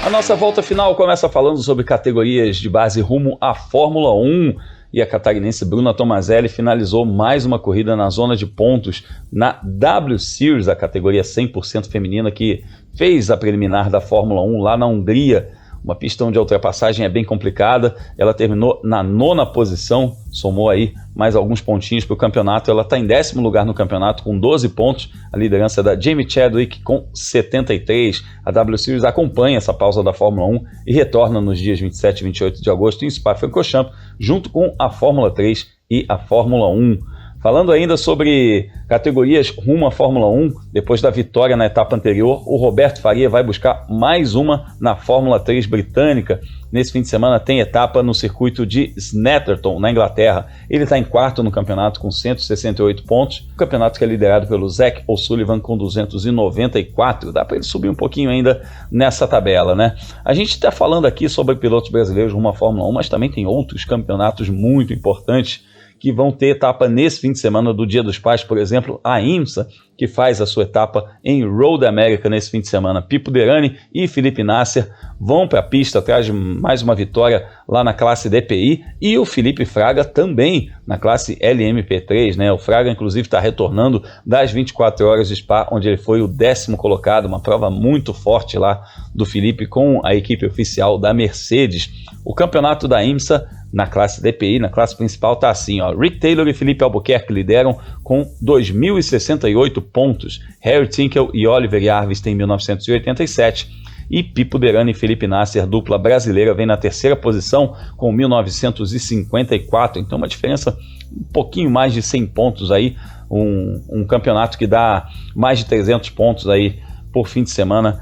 [SPEAKER 1] A nossa volta final começa falando sobre categorias de base rumo à Fórmula 1. E a catarinense Bruna Tomazelli finalizou mais uma corrida na zona de pontos na W Series, a categoria 100% feminina, que fez a preliminar da Fórmula 1 lá na Hungria. Uma pista onde a ultrapassagem é bem complicada. Ela terminou na 9ª posição, somou aí mais alguns pontinhos para o campeonato. Ela está em 10º lugar no campeonato com 12 pontos. A liderança é da Jamie Chadwick com 73. A W Series acompanha essa pausa da Fórmula 1 e retorna nos dias 27 e 28 de agosto em Spa-Francorchamps, junto com a Fórmula 3 e a Fórmula 1. Falando ainda sobre categorias rumo à Fórmula 1, depois da vitória na etapa anterior, o Roberto Faria vai buscar mais uma na Fórmula 3 britânica. Nesse fim de semana tem etapa no circuito de Snetterton, na Inglaterra. Ele está em 4º no campeonato com 168 pontos. O campeonato que é liderado pelo Zach O'Sullivan com 294. Dá para ele subir um pouquinho ainda nessa tabela, né? A gente está falando aqui sobre pilotos brasileiros rumo à Fórmula 1, mas também tem outros campeonatos muito importantes que vão ter etapa nesse fim de semana do Dia dos Pais, por exemplo, a IMSA, que faz a sua etapa em Road America nesse fim de semana. Pipo Derani e Felipe Nasser vão para a pista atrás de mais uma vitória lá na classe DPI, e o Felipe Fraga também na classe LMP3, né? O Fraga, inclusive, está retornando das 24 horas de Spa, onde ele foi o 10º colocado, uma prova muito forte lá do Felipe com a equipe oficial da Mercedes. O campeonato da IMSA na classe DPI, na classe principal, está assim, ó. Rick Taylor e Felipe Albuquerque lideram com 2.068 pontos. Harry Tinkel e Oliver Jarvis têm 1.987. E Pipo Derani e Felipe Nasser, dupla brasileira, vem na 3ª posição com 1.954. Então uma diferença um pouquinho mais de 100 pontos aí. Um campeonato que dá mais de 300 pontos aí por fim de semana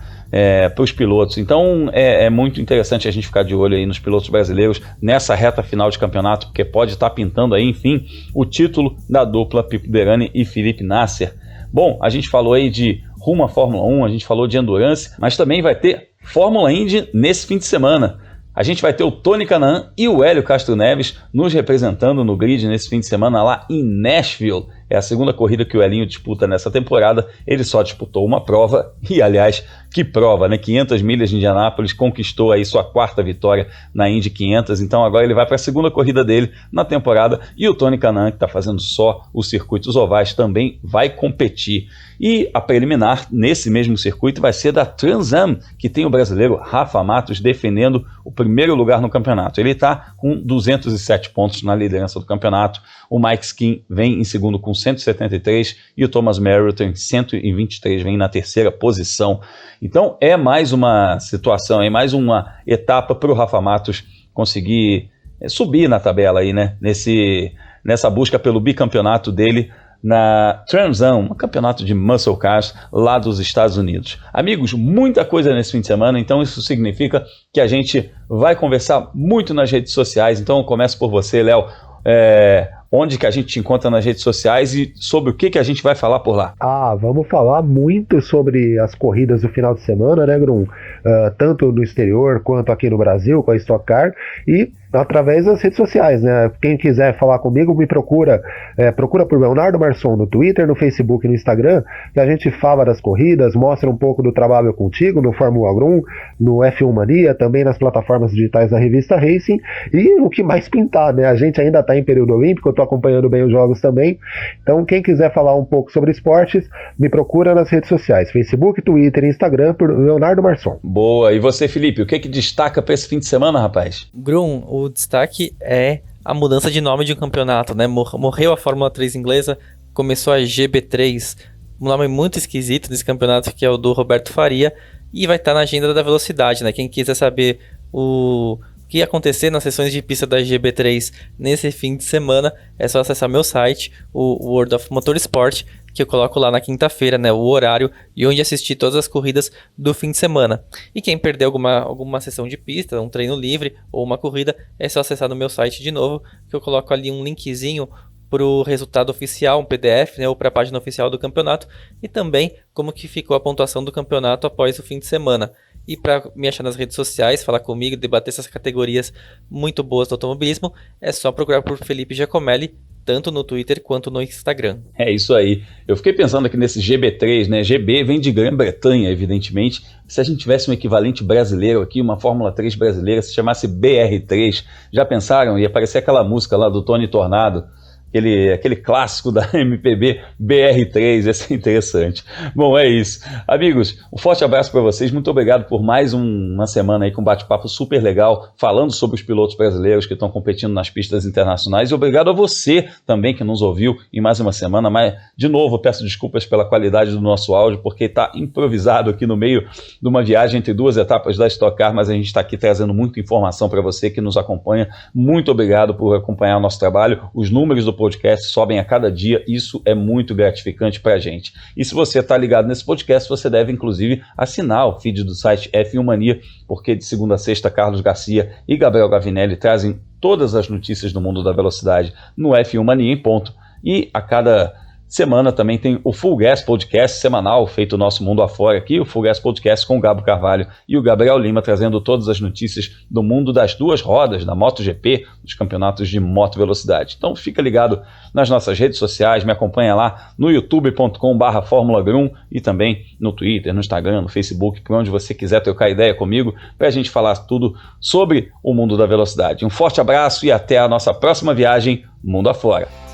[SPEAKER 1] para os pilotos. Então é muito interessante a gente ficar de olho aí nos pilotos brasileiros nessa reta final de campeonato, porque pode estar pintando aí, enfim, o título da dupla Pipo Derani e Felipe Nasser. Bom, a gente falou aí de rumo à Fórmula 1, a gente falou de endurance, mas também vai ter Fórmula Indy nesse fim de semana. A gente vai ter o Tony Kanaan e o Hélio Castro Neves nos representando no grid nesse fim de semana lá em Nashville. É a 2ª corrida que o Elinho disputa nessa temporada. Ele só disputou uma prova, e aliás, que prova, né? 500 milhas de Indianápolis, conquistou aí sua 4ª vitória na Indy 500, então agora ele vai para a 2ª corrida dele na temporada, e o Tony Kanaan, que está fazendo só os circuitos ovais, também vai competir. E a preliminar nesse mesmo circuito vai ser da Trans Am, que tem o brasileiro Rafa Matos defendendo o 1º lugar no campeonato. Ele está com 207 pontos na liderança do campeonato. O Mike Skin vem em 2º com 173 e o Thomas Merrill tem 123, vem na 3ª posição. Então é mais uma situação, é mais uma etapa para o Rafa Matos conseguir subir na tabela aí, né? nessa busca pelo bicampeonato dele na Trans Am, um campeonato de muscle cars lá dos Estados Unidos. Amigos, muita coisa nesse fim de semana, então isso significa que a gente vai conversar muito nas redes sociais. Então eu começo por você, Léo. Onde que a gente te encontra nas redes sociais e sobre o que a gente vai falar por lá?
[SPEAKER 2] Vamos falar muito sobre as corridas do final de semana, né, Grum? Tanto no exterior quanto aqui no Brasil, com a Stock Car, e através das redes sociais, né? Quem quiser falar comigo, me procura por Leonardo Marçom no Twitter, no Facebook e no Instagram, que a gente fala das corridas, mostra um pouco do trabalho contigo no Fórmula Grum, no F1 Mania, também nas plataformas digitais da revista Racing, e o que mais pintar, né? A gente ainda está em período olímpico, eu estou acompanhando bem os jogos também, então quem quiser falar um pouco sobre esportes, me procura nas redes sociais, Facebook, Twitter e Instagram, por Leonardo Marçom.
[SPEAKER 1] Boa, e você, Felipe, o que destaca para esse fim de semana, rapaz?
[SPEAKER 3] Grum, o destaque é a mudança de nome de um campeonato, né? Morreu a Fórmula 3 inglesa, começou a GB3, um nome muito esquisito desse campeonato, que é o do Roberto Faria, e vai estar na agenda da velocidade, né? Quem quiser saber o que ia acontecer nas sessões de pista da GB3 nesse fim de semana, é só acessar meu site, o World of Motorsport, que eu coloco lá na quinta-feira, né, o horário e onde assistir todas as corridas do fim de semana. E quem perder alguma sessão de pista, um treino livre ou uma corrida, é só acessar no meu site de novo, que eu coloco ali um linkzinho para o resultado oficial, um PDF, né, ou para a página oficial do campeonato, e também como que ficou a pontuação do campeonato após o fim de semana. E para me achar nas redes sociais, falar comigo, debater essas categorias muito boas do automobilismo, é só procurar por Felipe Giacomelli, tanto no Twitter quanto no Instagram.
[SPEAKER 1] É isso aí. Eu fiquei pensando aqui nesse GB3, né? GB vem de Grã-Bretanha, evidentemente. Se a gente tivesse um equivalente brasileiro aqui, uma Fórmula 3 brasileira, se chamasse BR3, já pensaram? Ia aparecer aquela música lá do Tony Tornado, aquele clássico da MPB, BR3, ia ser interessante. Bom, é isso. Amigos, um forte abraço para vocês, muito obrigado por mais uma semana aí com um bate-papo super legal, falando sobre os pilotos brasileiros que estão competindo nas pistas internacionais, e obrigado a você também que nos ouviu em mais uma semana, mas de novo peço desculpas pela qualidade do nosso áudio, porque está improvisado aqui no meio de uma viagem entre duas etapas da Stock Car, mas a gente está aqui trazendo muita informação para você que nos acompanha. Muito obrigado por acompanhar o nosso trabalho, os números do podcast sobem a cada dia, isso é muito gratificante para a gente. E se você está ligado nesse podcast, você deve inclusive assinar o feed do site F1 Mania, porque de segunda a sexta Carlos Garcia e Gabriel Gavinelli trazem todas as notícias do mundo da velocidade no F1 Mania em ponto, e a cada semana também tem o Full Gas Podcast semanal, feito o nosso mundo afora aqui, o Full Gas Podcast com o Gabo Carvalho e o Gabriel Lima, trazendo todas as notícias do mundo das duas rodas, da MotoGP, dos campeonatos de moto velocidade. Então fica ligado nas nossas redes sociais, me acompanha lá no youtube.com/Fórmula Grum e também no Twitter, no Instagram, no Facebook, por onde você quiser trocar ideia comigo, para a gente falar tudo sobre o mundo da velocidade. Um forte abraço e até a nossa próxima viagem mundo afora.